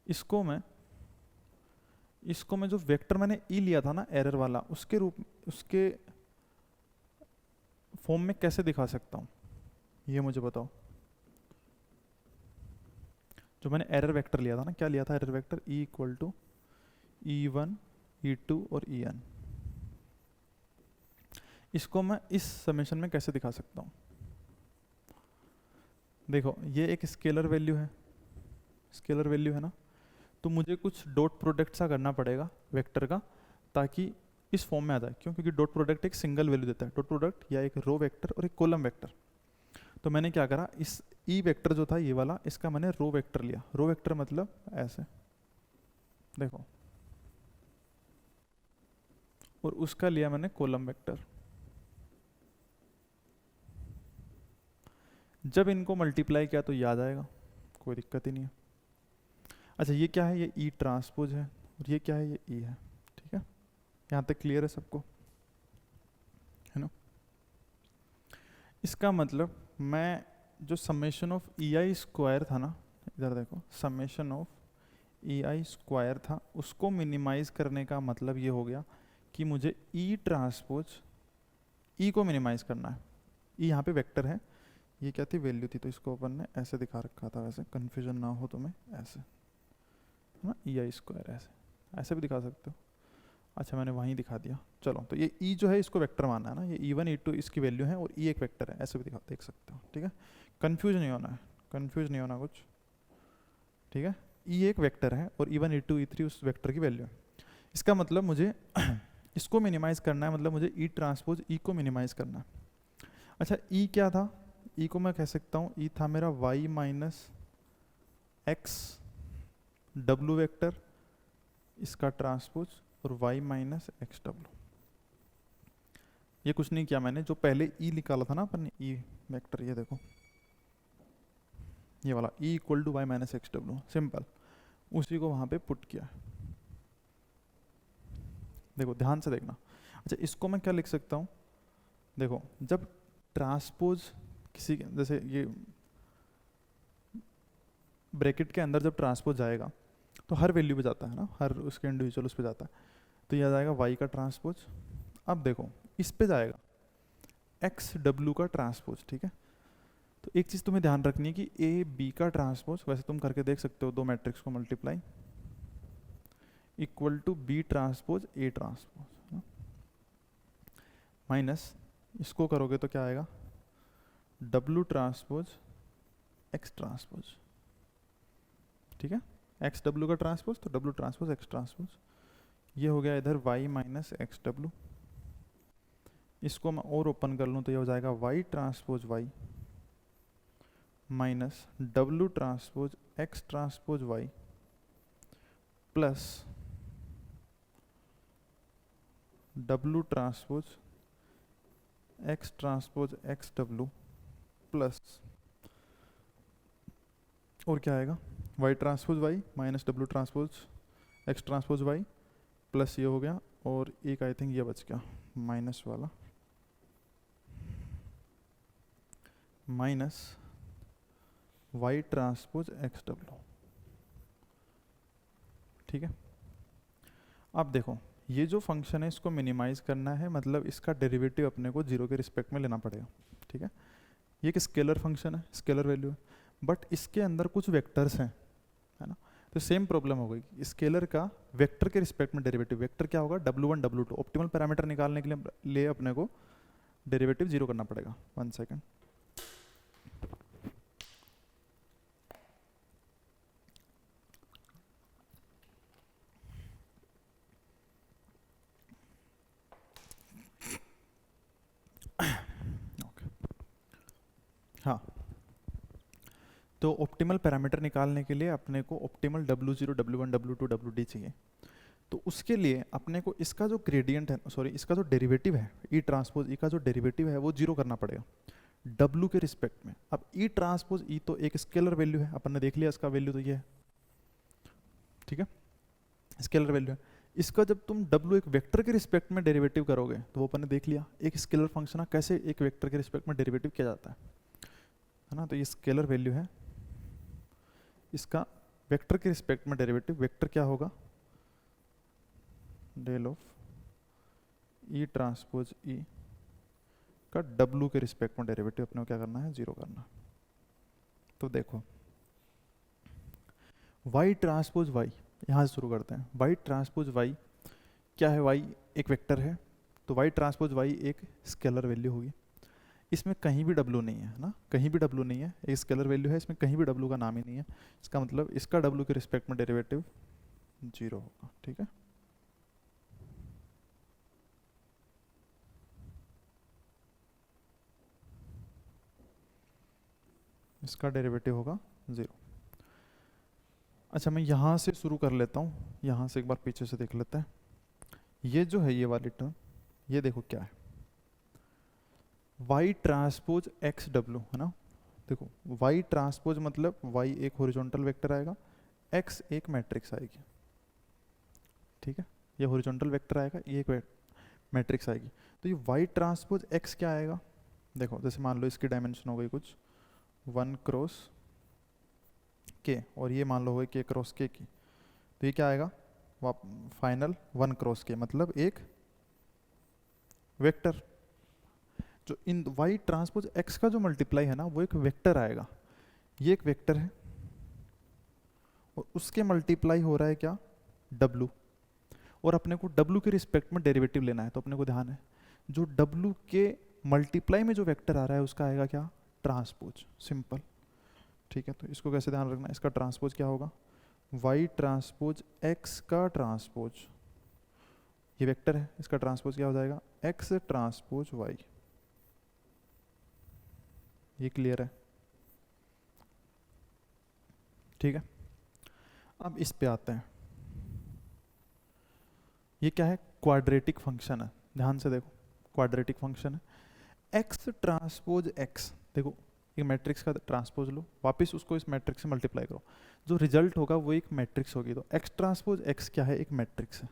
इसको मैं जो वेक्टर मैंने E लिया था ना एरर वाला, उसके फॉर्म में कैसे दिखा सकता हूँ, ये मुझे बताओ। जो मैंने एरर वेक्टर लिया था ना, क्या लिया था error vector? E equal to E1 E2 और En। इसको मैं इस समेशन में कैसे दिखा सकता हूँ? देखो, ये एक स्केलर वैल्यू है, स्केलर वैल्यू है ना, तो मुझे कुछ डॉट प्रोडक्ट सा करना पड़ेगा वेक्टर का, ताकि इस फॉर्म में आ जाए। क्यों? क्योंकि डॉट प्रोडक्ट एक सिंगल वैल्यू देता है, डॉट प्रोडक्ट या एक रो वेक्टर और एक कॉलम वेक्टर। तो मैंने क्या करा, इस ई वेक्टर जो था ये वाला, इसका मैंने रो वेक्टर लिया। रो वेक्टर मतलब ऐसे, देखो, और उसका लिया मैंने कॉलम वेक्टर। जब इनको मल्टीप्लाई किया तो ये आ जाएगा, कोई दिक्कत ही नहीं है। अच्छा, ये क्या है? ये ई ट्रांसपोज है, और ये क्या है? ये ई है। ठीक है, यहाँ तक क्लियर है सबको, है ना? इसका मतलब मैं जो समेशन ऑफ EI स्क्वायर था ना, इधर देखो, समेशन ऑफ EI स्क्वायर था, उसको मिनिमाइज करने का मतलब ये हो गया कि मुझे ई ट्रांसपोज ई को मिनिमाइज करना है। ई यहाँ पे वेक्टर है, ये क्या थी? वैल्यू थी, तो इसको अपन ने ऐसे दिखा रखा था, वैसे कन्फ्यूजन ना हो तुम्हें, ऐसे, है ना, EI स्क्वायर ऐसे, ऐसे भी दिखा सकते हो। अच्छा, मैंने वहीं दिखा दिया। चलो, तो ये ई जो है इसको वेक्टर मानना है ना, ये E1 E2 इसकी वैल्यू है और ई एक वेक्टर है, ऐसे भी देख सकते हो। ठीक है, कंफ्यूज नहीं होना है, कंफ्यूज नहीं होना कुछ। ठीक है, ई एक वेक्टर है और E1 E2 E3 उस वेक्टर की वैल्यू है। इसका मतलब मुझे इसको मिनिमाइज करना है, मतलब मुझे ई ट्रांसपोज ई को मिनिमाइज करना है। अच्छा, ई क्या था? ई को मैं कह सकता हूँ, ई था मेरा y minus x W vector, इसका ट्रांसपोज, और y माइनस एक्स डब्लू। ये कुछ नहीं किया मैंने, जो पहले ई निकाला था ना अपन ने, ई वेक्टर, ये देखो, ये वाला e equal to y minus x डब्लू, सिंपल, उसी को वहां पे पुट किया। देखो ध्यान से देखना। अच्छा, इसको मैं क्या लिख सकता हूँ? देखो, जब ट्रांसपोज किसी, जैसे ये ब्रैकेट के अंदर जब ट्रांसपोज जाएगा तो हर वैल्यू पे जाता है ना, हर उसके इंडिविजुअल उस पे जाता है, तो यह आ जाएगा y का ट्रांसपोज। अब देखो, इस पे जाएगा एक्स डब्लू का ट्रांसपोज। ठीक है, तो एक चीज़ तुम्हें ध्यान रखनी है कि ए बी का ट्रांसपोज, वैसे तुम करके देख सकते हो, दो मैट्रिक्स को multiply, equal to b transpose a transpose minus इसको करोगे तो क्या आएगा, डब्लू ट्रांसपोज एक्स ट्रांसपोज। ठीक है, एक्स डब्लू का ट्रांसपोज तो डब्लू ट्रांसपोज एक्स ट्रांसपोज। ये हो गया इधर वाई माइनस एक्स डब्लू। इसको मैं और ओपन कर लूँ तो ये हो जाएगा Y transpose Y minus W transpose x transpose Y plus W transpose x transpose x W plus और क्या आएगा, Y transpose Y minus W transpose x transpose Y plus ये हो गया, और एक आई थिंक ये बच गया माइनस वाला, माइनस वाई ट्रांसपोज एक्स डब्लू। ठीक है, अब देखो ये जो फंक्शन है इसको मिनिमाइज करना है, मतलब इसका डेरिवेटिव अपने को जीरो के रिस्पेक्ट में लेना पड़ेगा। ठीक है, ये एक स्केलर फंक्शन है, स्केलर वैल्यू है, बट इसके अंदर कुछ वेक्टर्स हैं, है ना। तो सेम प्रॉब्लम हो गई, स्केलर का वेक्टर के रिस्पेक्ट में डेरिवेटिव, वेक्टर क्या होगा W1 W2, ऑप्टिमल पैरामीटर निकालने के लिए अपने को डेरिवेटिव जीरो करना पड़ेगा। 1 सेकेंड, हाँ, तो ऑप्टिमल पैरामीटर निकालने के लिए अपने को optimal W0 W1 W2 WD चाहिए। तो उसके लिए अपने को इसका जो ग्रेडियंट है, सॉरी इसका जो डेरिवेटिव है ई ट्रांसपोज ई का जो डेरिवेटिव है वो जीरो करना पड़ेगा W के रिस्पेक्ट में। अब ई ट्रांसपोज ई तो एक स्केलर वैल्यू है, अपन ने देख लिया इसका वैल्यू तो ये है। ठीक है, स्केलर वैल्यू है। इसका जब तुम W एक वेक्टर के रिस्पेक्ट में डेरिवेटिव करोगे तो वो अपन ने देख लिया, एक स्केलर फंक्शन कैसे एक वेक्टर के रिस्पेक्ट में डेरिवेटिव किया जाता है ना। तो ये स्केलर वैल्यू है, इसका वेक्टर के रिस्पेक्ट में डेरिवेटिव, वेक्टर क्या होगा, डेल ऑफ ई ट्रांसपोज ई का W के रिस्पेक्ट में डेरिवेटिव अपने को क्या करना है, जीरो करना। तो देखो y ट्रांसपोज y, यहाँ से शुरू करते हैं। y ट्रांसपोज y क्या है, y एक वेक्टर है, तो y ट्रांसपोज y एक स्केलर वैल्यू होगी। इसमें कहीं भी W नहीं है ना, कहीं भी W नहीं है, एक स्केलर वैल्यू है, इसमें कहीं भी W का नाम ही नहीं है। इसका मतलब इसका W के रिस्पेक्ट में डेरिवेटिव जीरो होगा। ठीक है, इसका डेरिवेटिव होगा जीरो। अच्छा, मैं यहाँ से शुरू कर लेता हूँ, यहाँ से एक बार पीछे से देख लेते हैं। ये जो है ये वाली टर्म, ये देखो क्या है, y ट्रांसपोज एक्स डब्लू है ना। देखो y ट्रांसपोज मतलब y एक हॉरिजॉन्टल वेक्टर आएगा, x एक मैट्रिक्स आएगी। ठीक है, ये हॉरिजॉन्टल वेक्टर आएगा, ये एक मैट्रिक्स आएगी। तो ये y ट्रांसपोज x क्या आएगा, देखो जैसे मान लो इसकी डायमेंशन हो गई कुछ 1 क्रॉस k, और ये मान लो हो गई k क्रॉस k की, तो ये क्या आएगा, फाइनल 1 क्रॉस k, मतलब एक वेक्टर। जो इन y ट्रांसपोज x का जो मल्टीप्लाई है ना वो एक वेक्टर आएगा, ये एक वेक्टर है और उसके मल्टीप्लाई हो रहा है क्या, W, और अपने को W के रिस्पेक्ट में डेरिवेटिव लेना है। तो अपने को ध्यान है जो W के मल्टीप्लाई में जो वेक्टर आ रहा है उसका आएगा क्या, ट्रांसपोज, सिंपल। ठीक है, तो इसको कैसे ध्यान रखना है, इसका ट्रांसपोज क्या होगा, y ट्रांसपोज x का ट्रांसपोज, ये वेक्टर है, इसका ट्रांसपोज क्या हो जाएगा, x ट्रांसपोज y। ये क्लियर है। ठीक है, अब इस पे आते हैं। ये क्या है, क्वाड्रेटिक फंक्शन है, ध्यान से देखो क्वाड्रेटिक फंक्शन है। x ट्रांसपोज x, देखो एक मैट्रिक्स का ट्रांसपोज लो, वापस उसको इस मैट्रिक्स से मल्टीप्लाई करो, जो रिजल्ट होगा वो एक मैट्रिक्स होगी। तो x ट्रांसपोज x क्या है, एक मैट्रिक्स है।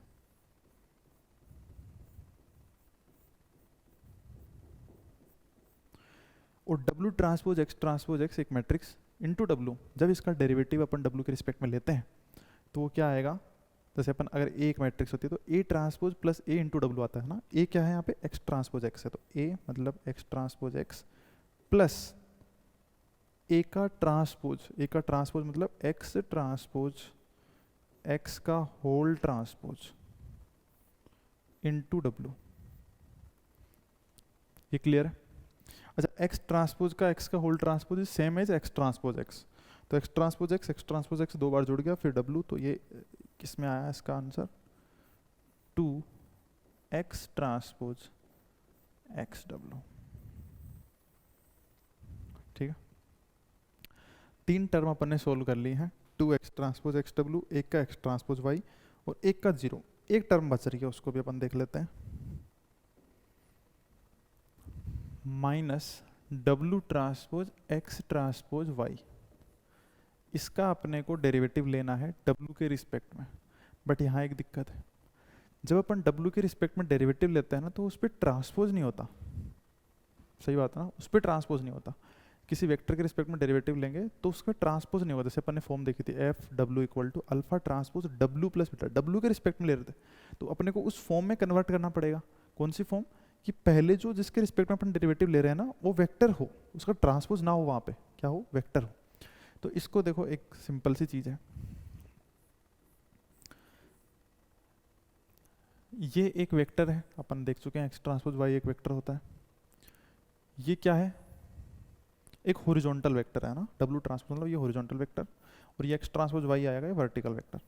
और W ट्रांसपोज x एक मैट्रिक्स इंटू W, जब इसका डेरिवेटिव अपन W के रिस्पेक्ट में लेते हैं तो वो क्या आएगा, जैसे अपन अगर A एक मैट्रिक्स होती है तो A transpose plus A into W आता है ना। A क्या है यहाँ पे, x ट्रांसपोज x है, तो A मतलब x transpose x plus A का ट्रांसपोज मतलब x ट्रांसपोज एक्स का होल ट्रांसपोज इनटू डब्लू। ये क्लियर है? अच्छा, एक्स ट्रांसपोज का एक्स का whole transpose is same as x transpose x, तो एक्स ट्रांसपोज एक्स दो बार जुड़ गया, फिर डब्लू, तो ये किस में आया इसका आंसर? 2x ट्रांसपोज एक्स डब्लू। ठीक है, तीन टर्म अपन ने सोल्व कर ली है, 2x ट्रांसपोज एक्स डब्लू, एक का x ट्रांसपोज y और एक का 0। एक टर्म बच रही है, उसको भी अपन देख लेते हैं। Minus W transpose x transpose y, इसका अपने को डेरिवेटिव लेना है w के रिस्पेक्ट में। बट यहाँ एक दिक्कत है, जब अपन w के रिस्पेक्ट में डेरिवेटिव लेते हैं ना, तो उस पर ट्रांसपोज नहीं होता। सही बात है ना, उस पर ट्रांसपोज नहीं होता। किसी वेक्टर के रिस्पेक्ट में डेरिवेटिव लेंगे तो उसका ट्रांसपोज नहीं होगा। जैसे अपन ने फॉर्म देखी थी, F W equal to alpha transpose W plus beta, W के रिस्पेक्ट में ले रहे थे, तो अपने को उस फॉर्म में कन्वर्ट करना पड़ेगा। कौन सी फॉर्म? कि पहले जो जिसके रिस्पेक्ट में अपन डेरिवेटिव ले रहे हैं ना, वो वेक्टर हो, उसका ट्रांसपोज ना हो, वहाँ पे क्या हो? वेक्टर हो। तो इसको देखो, एक सिंपल सी चीज़ है, ये एक वेक्टर है, अपन देख चुके हैं एक्स ट्रांसपोज वाई एक वेक्टर होता है। ये क्या है? एक हॉरिजॉन्टल वेक्टर है ना, डब्ल्यू ट्रांसपोज मतलब ये हॉरिजॉन्टल वेक्टर, और ये एक्स ट्रांसपोज वाई आएगा ये वर्टिकल वेक्टर।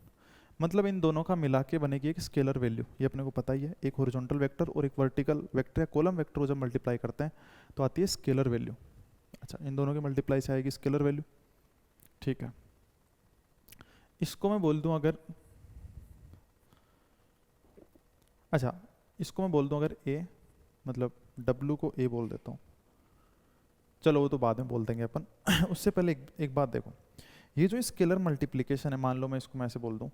मतलब इन दोनों का मिला के बनेगी एक स्केलर वैल्यू, ये अपने को पता ही है। एक हॉरिजॉन्टल वेक्टर और एक वर्टिकल वेक्टर या कॉलम वेक्टर को जब मल्टीप्लाई करते हैं तो आती है स्केलर वैल्यू। अच्छा, इन दोनों के मल्टीप्लाई से आएगी स्केलर वैल्यू। ठीक है, इसको मैं बोल दूं अगर, अच्छा इसको मैं बोल दूं अगर ए, मतलब डब्लू को ए बोल देता हूँ, चलो वो तो बाद में बोल देंगे अपन। उससे पहले एक बात देखो, ये जो स्केलर मल्टीप्लिकेशन है, मान लो मैं इसको मैं ऐसे बोल दूं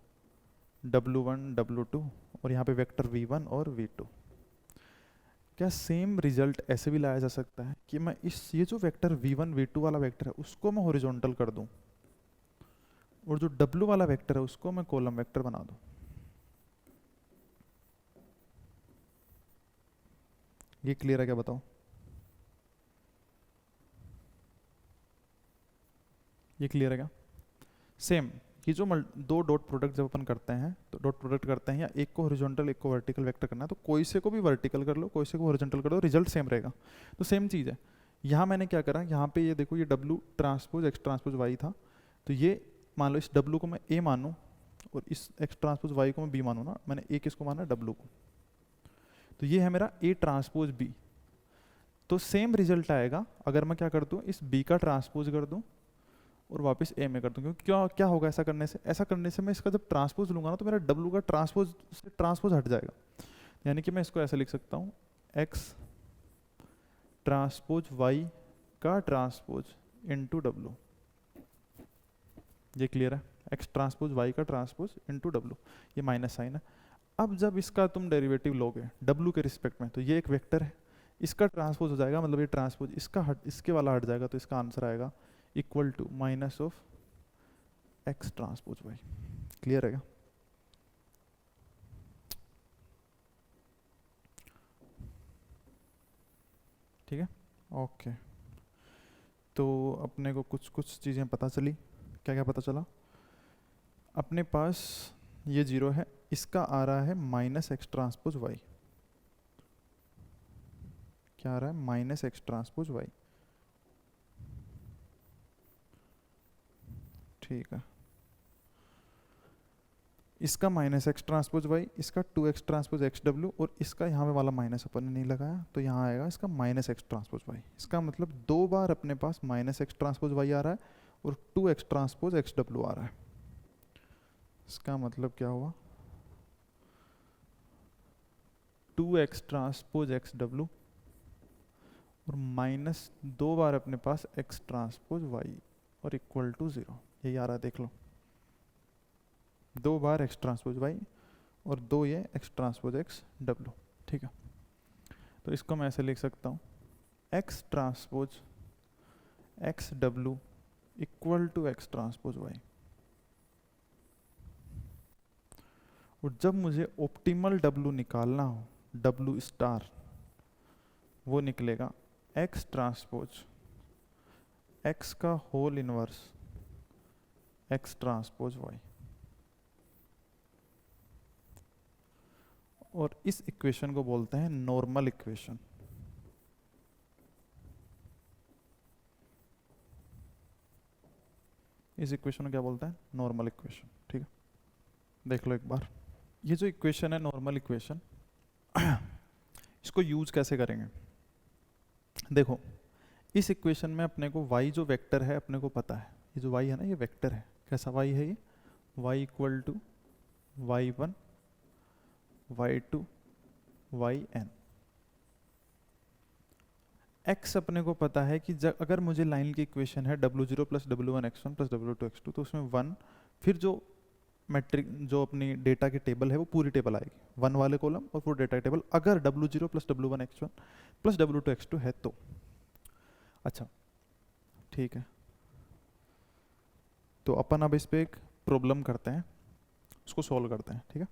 W1 W2 और यहाँ पे वेक्टर V1 और V2, क्या सेम रिजल्ट ऐसे भी लाया जा सकता है कि मैं ये जो वेक्टर V1 V2 वाला वेक्टर है उसको मैं हॉरिजॉन्टल कर दूं और जो W वाला वेक्टर है उसको मैं कॉलम वेक्टर बना दूं? ये क्लियर है क्या? बताओ। ये क्लियर है क्या? सेम, ये जो दो डॉट प्रोडक्ट जब अपन करते हैं, तो डॉट प्रोडक्ट करते हैं या एक को हॉरिजॉन्टल एक को वर्टिकल वेक्टर करना है, तो कोई से को भी वर्टिकल कर लो, कोई से को हॉरिजॉन्टल कर लो, रिजल्ट सेम रहेगा। तो सेम चीज़ है यहाँ। मैंने क्या करा, यहाँ पे ये देखो, ये डब्लू ट्रांसपोज एक्स ट्रांसपोज वाई था, तो ये मान लो इस डब्लू को मैं ए मानूँ और इस एक्स ट्रांसपोज वाई को मैं बी मानूँ ना, मैंने ए किसको माना? डब्लू को। तो ये है मेरा ए ट्रांसपोज बी। तो सेम रिजल्ट आएगा अगर मैं क्या कर दूँ, इस बी का ट्रांसपोज कर दूँ और वापस ए में कर दूँ। क्योंकि क्या होगा ऐसा करने से? ऐसा करने से मैं इसका जब ट्रांसपोज लूँगा ना, तो मेरा डब्लू का ट्रांसपोज से ट्रांसपोज हट जाएगा। यानी कि मैं इसको ऐसे लिख सकता हूँ, एक्स ट्रांसपोज वाई का ट्रांसपोज इनटू डब्लू। ये क्लियर है? एक्स ट्रांसपोज वाई का ट्रांसपोज इनटू डब्लू, ये माइनस साइन है। अब जब इसका तुम डेरिवेटिव लोगे डब्लू के रिस्पेक्ट में, तो ये एक वेक्टर है, इसका ट्रांसपोज हो जाएगा, मतलब ये ट्रांसपोज इसके वाला हट जाएगा, तो इसका आंसर आएगा equal to minus of x transpose y. Clear है क्या? ठीक है, ओके। तो अपने को कुछ कुछ चीज़ें पता चली। क्या क्या पता चला? अपने पास ये जीरो है, इसका आ रहा है माइनस एक्स ट्रांसपोज वाई। क्या आ रहा है? Minus x transpose y. ठीक है, इसका माइनस एक्स ट्रांसपोज वाई, इसका 2x ट्रांसपोज एक्स डब्ल्यू, और इसका यहाँ पे वाला माइनस अपन ने नहीं लगाया, तो यहाँ आएगा इसका माइनस एक्स ट्रांसपोज वाई। इसका मतलब दो बार अपने पास माइनस एक्स ट्रांसपोज वाई आ रहा है और 2x ट्रांसपोज एक्स डब्ल्यू आ रहा है। इसका मतलब क्या हुआ? 2x ट्रांसपोज एक्स डब्ल्यू और माइनस दो बार अपने पास x ट्रांसपोज वाई और इक्वल टू 0। यही आ रहा है, देख लो, दो बार एक्स ट्रांसपोज वाई और दो ये एक्स ट्रांसपोज एक्स डब्लू। ठीक है, तो इसको मैं ऐसे लिख सकता हूँ, एक्स ट्रांसपोज एक्स डब्लू equal to x transpose y. और जब मुझे ऑप्टिमल डब्लू निकालना हो, डब्लू स्टार, वो निकलेगा एक्स ट्रांसपोज एक्स का whole inverse x transpose y. और इस इक्वेशन को बोलते हैं नॉर्मल इक्वेशन। इस इक्वेशन को क्या बोलते हैं? Normal equation. ठीक है, देख लो एक बार। ये जो इक्वेशन है नॉर्मल इक्वेशन, इसको यूज कैसे करेंगे? देखो, इस इक्वेशन में अपने को y जो वेक्टर है अपने को पता है। ये जो y है ना, ये वेक्टर है। कैसा y है ये? y equal to y1 y2 yn। x अपने को पता है कि अगर मुझे लाइन की इक्वेशन है w0 plus w1 x1 plus w2 x2, तो उसमें 1, फिर जो मैट्रिक जो अपनी डेटा की टेबल है वो पूरी टेबल आएगी, 1 वाले कॉलम और पूरी डेटा की टेबल, अगर w0 plus w1 x1 plus w2 x2 है तो। अच्छा, ठीक है, तो अपन अब इस पे एक प्रॉब्लम करते हैं, उसको सॉल्व करते हैं। ठीक है,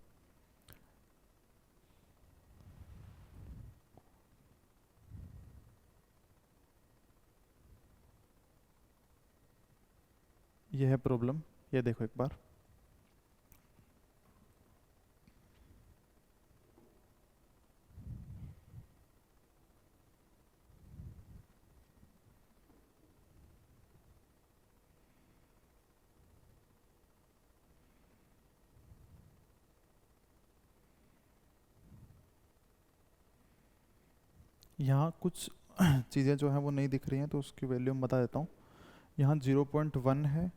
ये है प्रॉब्लम, ये देखो एक बार। यहाँ कुछ चीज़ें जो हैं वो नहीं दिख रही हैं, तो उसकी वैल्यू मैं बता देता हूँ। यहाँ 0.1 है,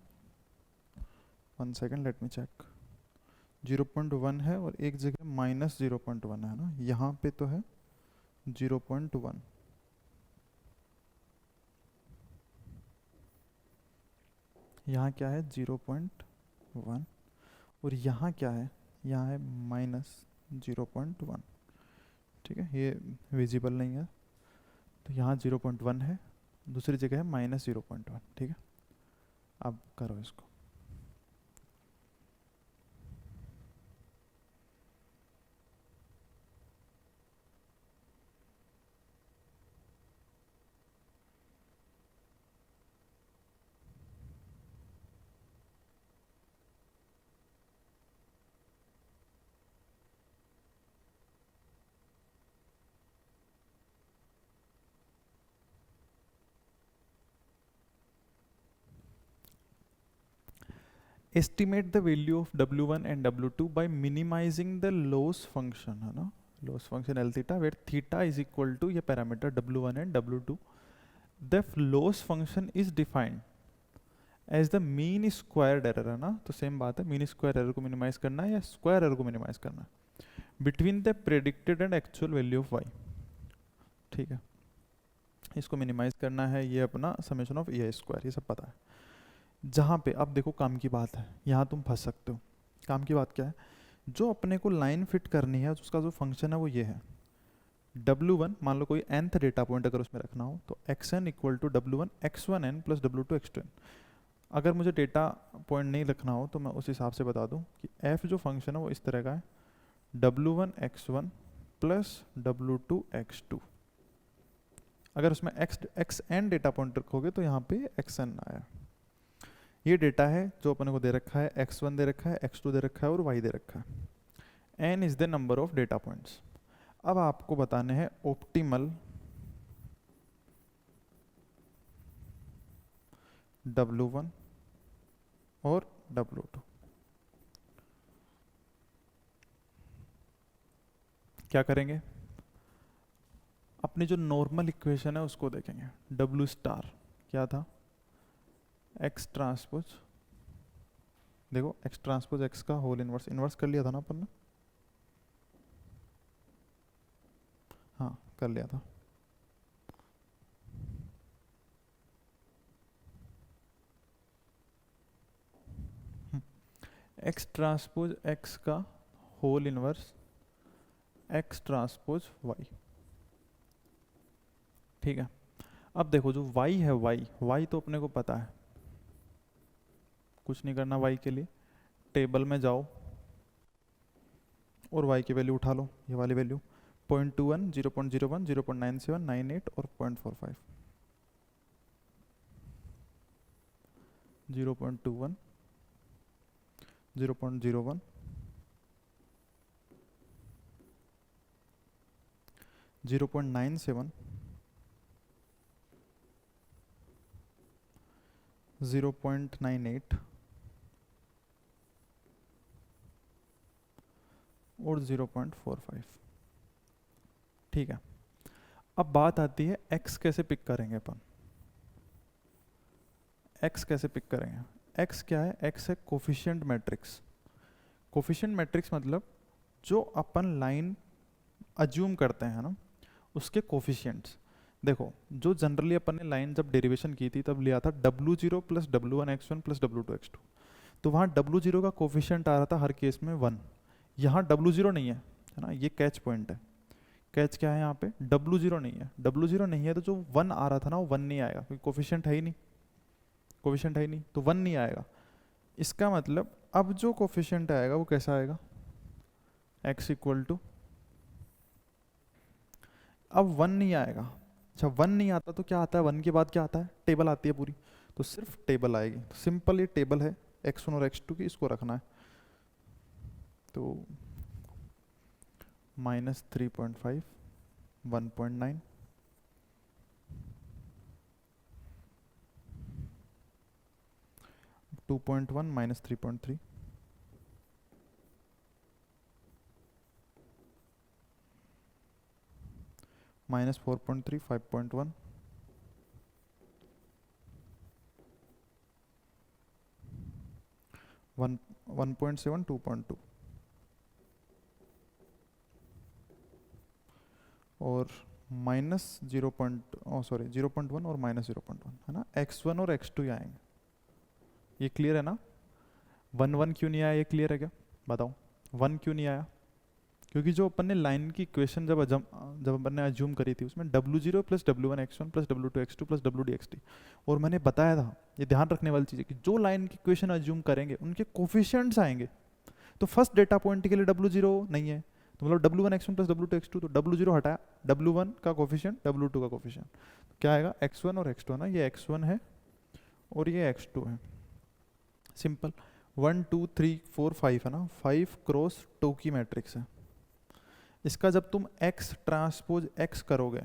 1 सेकेंड लेट मी चेक। 0.1 है और एक जगह -0.1 है ना, यहाँ पे तो है 0.1। यहाँ क्या है? 0.1। और यहाँ क्या है? यहाँ है -0.1। ठीक है, ये विजिबल नहीं है, तो यहाँ 0.1 है, दूसरी जगह है -0.1। ठीक है, अब करो इसको। Estimate the value of W1 and W2 by minimizing the loss function, है ना, loss function L theta, where theta is equal to ये parameter W1 and W2. The loss function is defined as the mean squared error, है ना, तो same बात है, mean square error को minimise करना है या स्क्वायर एरर को मिनिमाइज करना है between the predicted and actual value of y। ठीक है, इसको मिनिमाइज करना है, ये अपना समेशन ऑफ ए स्क्वायर, ये सब पता है। जहाँ पे अब देखो काम की बात है, यहाँ तुम फंस सकते हो। काम की बात क्या है? जो अपने को लाइन फिट करनी है, उसका जो फंक्शन है वो ये है। W1 मान लो कोई nth डेटा पॉइंट अगर उसमें रखना हो, तो xn equal to W1 x1n plus W2 x2n। अगर मुझे डेटा पॉइंट नहीं रखना हो तो मैं उस हिसाब से बता दूं कि f जो फंक्शन है वो इस तरह का है, W1 x1 plus W2 x2। अगर उसमें xn डेटा पॉइंट रखोगे तो यहाँ पे xn आया। ये डेटा है जो अपने को दे रखा है, x1 दे रखा है, x2 दे रखा है और y दे रखा है। n is the number of data points. अब आपको बताने हैं ऑप्टिमल W1 और W2। क्या करेंगे? अपनी जो नॉर्मल इक्वेशन है उसको देखेंगे। W स्टार क्या था? x ट्रांसपोज, देखो x ट्रांसपोज x का होल इनवर्स, इनवर्स कर लिया था ना अपन ने? हाँ कर लिया था। x ट्रांसपोज x का whole inverse x transpose y। ठीक है, अब देखो जो y है, y तो अपने को पता है, कुछ नहीं करना y के लिए, टेबल में जाओ और y की वैल्यू उठा लो, ये वाली वैल्यू 0.21, 0.01, 0.97, 98 और 0.45। 0.21, 0.01, 0.97, 0.98 और 0.45। ठीक है, अब बात आती है x कैसे पिक करेंगे अपन। x कैसे पिक करेंगे? x क्या है? x है कोफिशिएंट मैट्रिक्स। कोफिशिएंट मैट्रिक्स मतलब जो अपन लाइन अज्यूम करते हैं ना, उसके कोफिशिएंट्स। देखो, जो जनरली अपन ने लाइन जब डेरिवेशन की थी तब लिया था W0 plus W1x1 plus W2x2, तो वहाँ W0 का कोफिशिएंट आ रहा था हर केस में 1। यहाँ W0 नहीं है ना, ये कैच पॉइंट है। कैच क्या है यहाँ पे? W0 नहीं है। W0 नहीं है तो जो 1 आ रहा था ना, वो 1 नहीं आएगा क्योंकि कोफिशिएंट है ही नहीं। कोफिशिएंट है ही नहीं तो 1 नहीं आएगा। इसका मतलब अब जो कोफिशिएंट आएगा वो कैसा आएगा? x इक्वल टू, अब 1 नहीं आएगा। अच्छा, 1 नहीं आता तो क्या आता है? 1 के बाद क्या आता है? टेबल आती है पूरी, तो सिर्फ टेबल आएगी। तो सिंपल ये टेबल है x1 और x2 की, इसको रखना है। तो -3.5, 1.9, 2.1 -3.3, -4.3, 5.1, 1.7, 2.2 और -0.1 और -0.1 है ना। x1 और x2 ही आएंगे। ये क्लियर है ना? 1 क्यों नहीं आया? ये क्लियर है क्या? बताओ 1 क्यों नहीं आया? क्योंकि जो अपन ने लाइन की इक्वेशन जब अपन ने अज्यूम करी थी उसमें W0 plus W1x1 plus W2x2 plus WDxt, और मैंने बताया था, ये ध्यान रखने वाली चीज़ है कि जो लाइन की इक्वेशन अज्यूम करेंगे उनके कोफिशिएंट्स आएंगे। तो फर्स्ट डेटा पॉइंट के लिए W0 नहीं है, तो मतलब W1x1 प्लस W2x2, तो W0 हटाया, W1 का कोफिशिएंट, W2 का कोफिशिएंट, क्या आएगा? x1 और x2 है ना। ये x1 है और ये x2 है। सिंपल 1 2 3 4 5 है ना, 5 क्रॉस 2 की मैट्रिक्स है। इसका जब तुम x ट्रांसपोज x करोगे,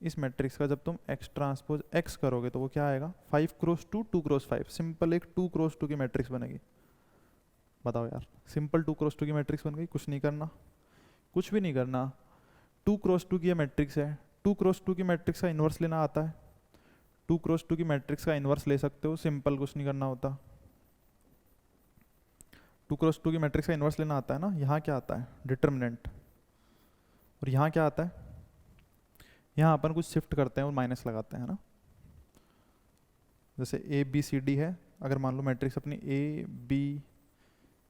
इस मैट्रिक्स का जब तुम x ट्रांसपोज x करोगे तो वो क्या आएगा? 5 क्रॉस 2, 2 क्रॉस 5। सिंपल एक 2 क्रॉस 2 की मैट्रिक्स बनेगी। बताओ यार, सिंपल 2 क्रॉस 2 की मैट्रिक्स बन गई। कुछ नहीं करना, कुछ भी नहीं करना। 2 क्रॉस 2 की ये मैट्रिक्स है। 2 क्रॉस 2 की मैट्रिक्स का इन्वर्स लेना आता है? 2 क्रॉस 2 की मैट्रिक्स का इन्वर्स ले सकते हो, सिंपल, कुछ नहीं करना होता। 2 क्रॉस 2 की मैट्रिक्स का इन्वर्स लेना आता है ना। यहाँ क्या आता है? डिटर्मिनेंट। और यहाँ क्या आता है? यहाँ अपन कुछ शिफ्ट करते हैं और माइनस लगाते हैं ना। जैसे ए बी सी डी है, अगर मान लो मैट्रिक्स अपनी ए बी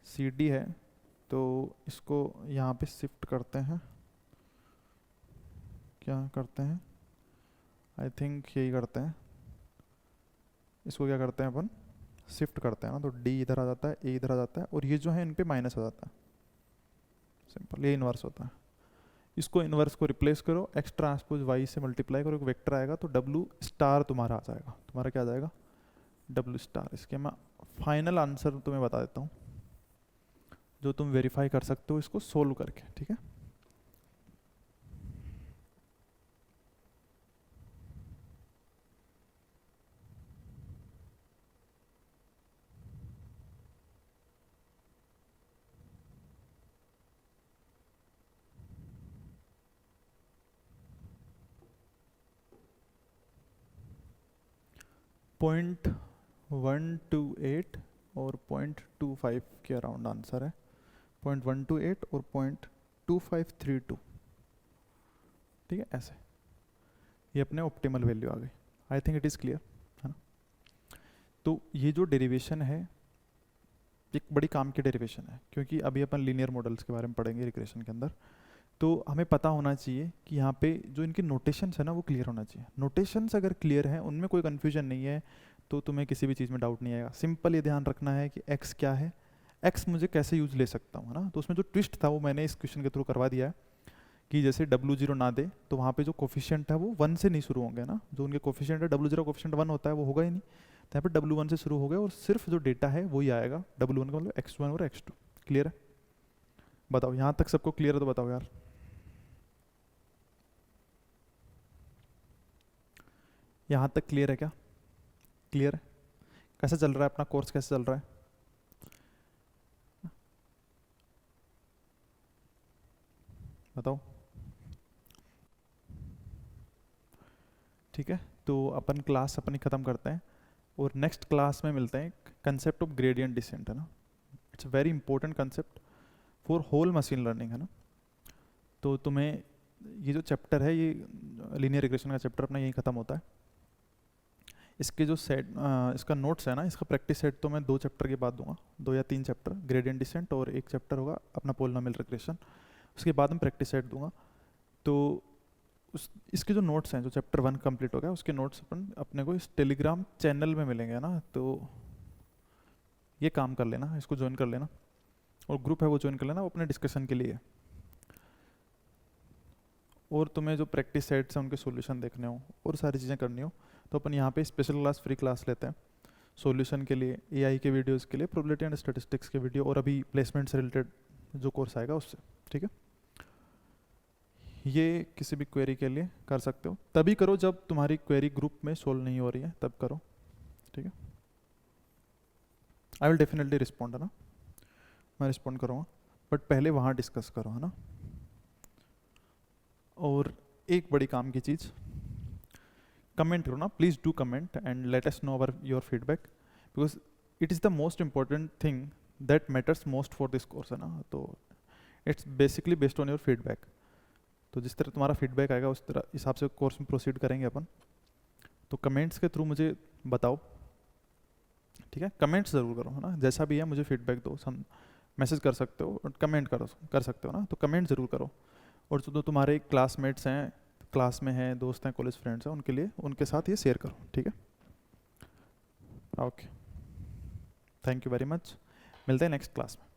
सी डी है, तो इसको यहाँ पे शिफ्ट करते हैं। क्या करते हैं? आई थिंक यही करते हैं। इसको क्या करते हैं अपन? शिफ्ट करते हैं ना। तो डी इधर आ जाता है, ए इधर आ जाता है, और ये जो है इन पे माइनस आ जाता है। सिंपल, ये इन्वर्स होता है। इसको इन्वर्स को रिप्लेस करो, एक्स ट्रांसपोज वाई से मल्टीप्लाई करो, एक वेक्टर आएगा, तो डब्लू स्टार तुम्हारा आ जाएगा। तुम्हारा क्या आ जाएगा? W star. इसके मैं फाइनल आंसर तुम्हें बता देता हूँ, जो तुम वेरीफाई कर सकते हो इसको सोल्व करके। ठीक है, पॉइंट 128 और 0.25 के अराउंड आंसर है। 0.128 और 0.2532। ठीक है, ऐसे ये अपने ऑप्टिमल वैल्यू आ गई। आई थिंक इट इज़ क्लियर, है ना। तो ये जो डेरिवेशन है एक बड़ी काम की डेरिवेशन है, क्योंकि अभी अपन लीनियर मॉडल्स के बारे में पढ़ेंगे रिग्रेशन के अंदर। तो हमें पता होना चाहिए कि यहाँ पे जो इनके नोटेशंस है ना वो क्लियर होना चाहिए। नोटेशंस अगर क्लियर हैं, उनमें कोई कन्फ्यूजन नहीं है, तो तुम्हें किसी भी चीज़ में डाउट नहीं आएगा। सिंपल ये ध्यान रखना है कि x क्या है, x मुझे कैसे यूज ले सकता हूँ, है ना। तो उसमें जो ट्विस्ट था वो मैंने इस क्वेश्चन के थ्रू करवा दिया है कि जैसे W0 ना दे तो वहाँ पे जो कोफिशिएंट है वो 1 से नहीं शुरू होंगे ना। जो उनके कोफिशिएंट है W0 कोफिशिएंट 1 होता है, वो होगा ही नहीं। तो यहाँ पे W1 से शुरू हो गए और सिर्फ जो डेटा है वही आएगा। W1 का मतलब x1 और x2। क्लियर है? बताओ, यहाँ तक सबको क्लियर है तो बताओ यार। यहाँ तक क्लियर है क्या? क्लियर है? कैसे चल रहा है अपना कोर्स, कैसे चल रहा है? बताओ। ठीक है, तो अपन क्लास अपनी ख़त्म करते हैं और नेक्स्ट क्लास में मिलते हैं। कंसेप्ट ऑफ ग्रेडियंट डिसेंट है ना, it's very important concept for whole machine learning है ना। तो तुम्हें ये जो चैप्टर है, ये लीनियर रिग्रेशन का चैप्टर अपना यही ख़त्म होता है। इसके जो सेट इसका नोट्स है ना, इसका प्रैक्टिस सेट तो मैं 2 चैप्टर के बाद दूंगा, 2 या 3 चैप्टर ग्रेडियंट डिसेंट, और 1 चैप्टर होगा अपना पोलिनोमियल रिग्रेशन, उसके बाद मैं प्रैक्टिस सेट दूंगा। तो इसके जो नोट्स हैं, जो चैप्टर 1 कंप्लीट हो गया, उसके नोट्स अपने को इस टेलीग्राम चैनल में मिलेंगे ना, तो ये काम कर लेना, इसको ज्वाइन कर लेना, और ग्रुप है वो ज्वाइन कर लेना, वो अपने डिस्कशन के लिए है। और तुम्हें जो प्रैक्टिस सेट्स हैं उनके सॉल्यूशन देखने हो और सारी चीज़ें करनी हो, तो अपन यहाँ पे स्पेशल क्लास, फ्री क्लास लेते हैं सॉल्यूशन के लिए, एआई के वीडियोस के लिए, प्रोबेबिलिटी एंड स्टैटिस्टिक्स के वीडियो, और अभी प्लेसमेंट से रिलेटेड जो कोर्स आएगा उससे। ठीक है, ये किसी भी क्वेरी के लिए कर सकते हो, तभी करो जब तुम्हारी क्वेरी ग्रुप में सोल्व नहीं हो रही है, तब करो। ठीक है, आई विल डेफिनेटली रिस्पॉन्ड, है ना, मैं रिस्पॉन्ड करूँगा, बट पहले वहाँ डिस्कस करो, है ना। और एक बड़ी काम की चीज़, कमेंट करो ना, please do comment and let us know our your feedback, because it is the most important thing that matters most for this course, है ना। तो it's basically based on your feedback, तो जिस तरह तुम्हारा फीडबैक आएगा उस तरह हिसाब से कोर्स में प्रोसीड करेंगे अपन। तो कमेंट्स के थ्रू मुझे बताओ, ठीक है, कमेंट्स ज़रूर करो, है ना, जैसा भी है मुझे फीडबैक दो, हम मैसेज कर सकते हो और कमेंट कर सकते हो ना, तो कमेंट ज़रूर करो। और जो तुम्हारे क्लासमेट्स हैं, क्लास में हैं, दोस्त हैं, कॉलेज फ्रेंड्स हैं, उनके लिए, उनके साथ ये शेयर करो। ठीक है, okay, thank you very much, मिलते हैं नेक्स्ट क्लास में।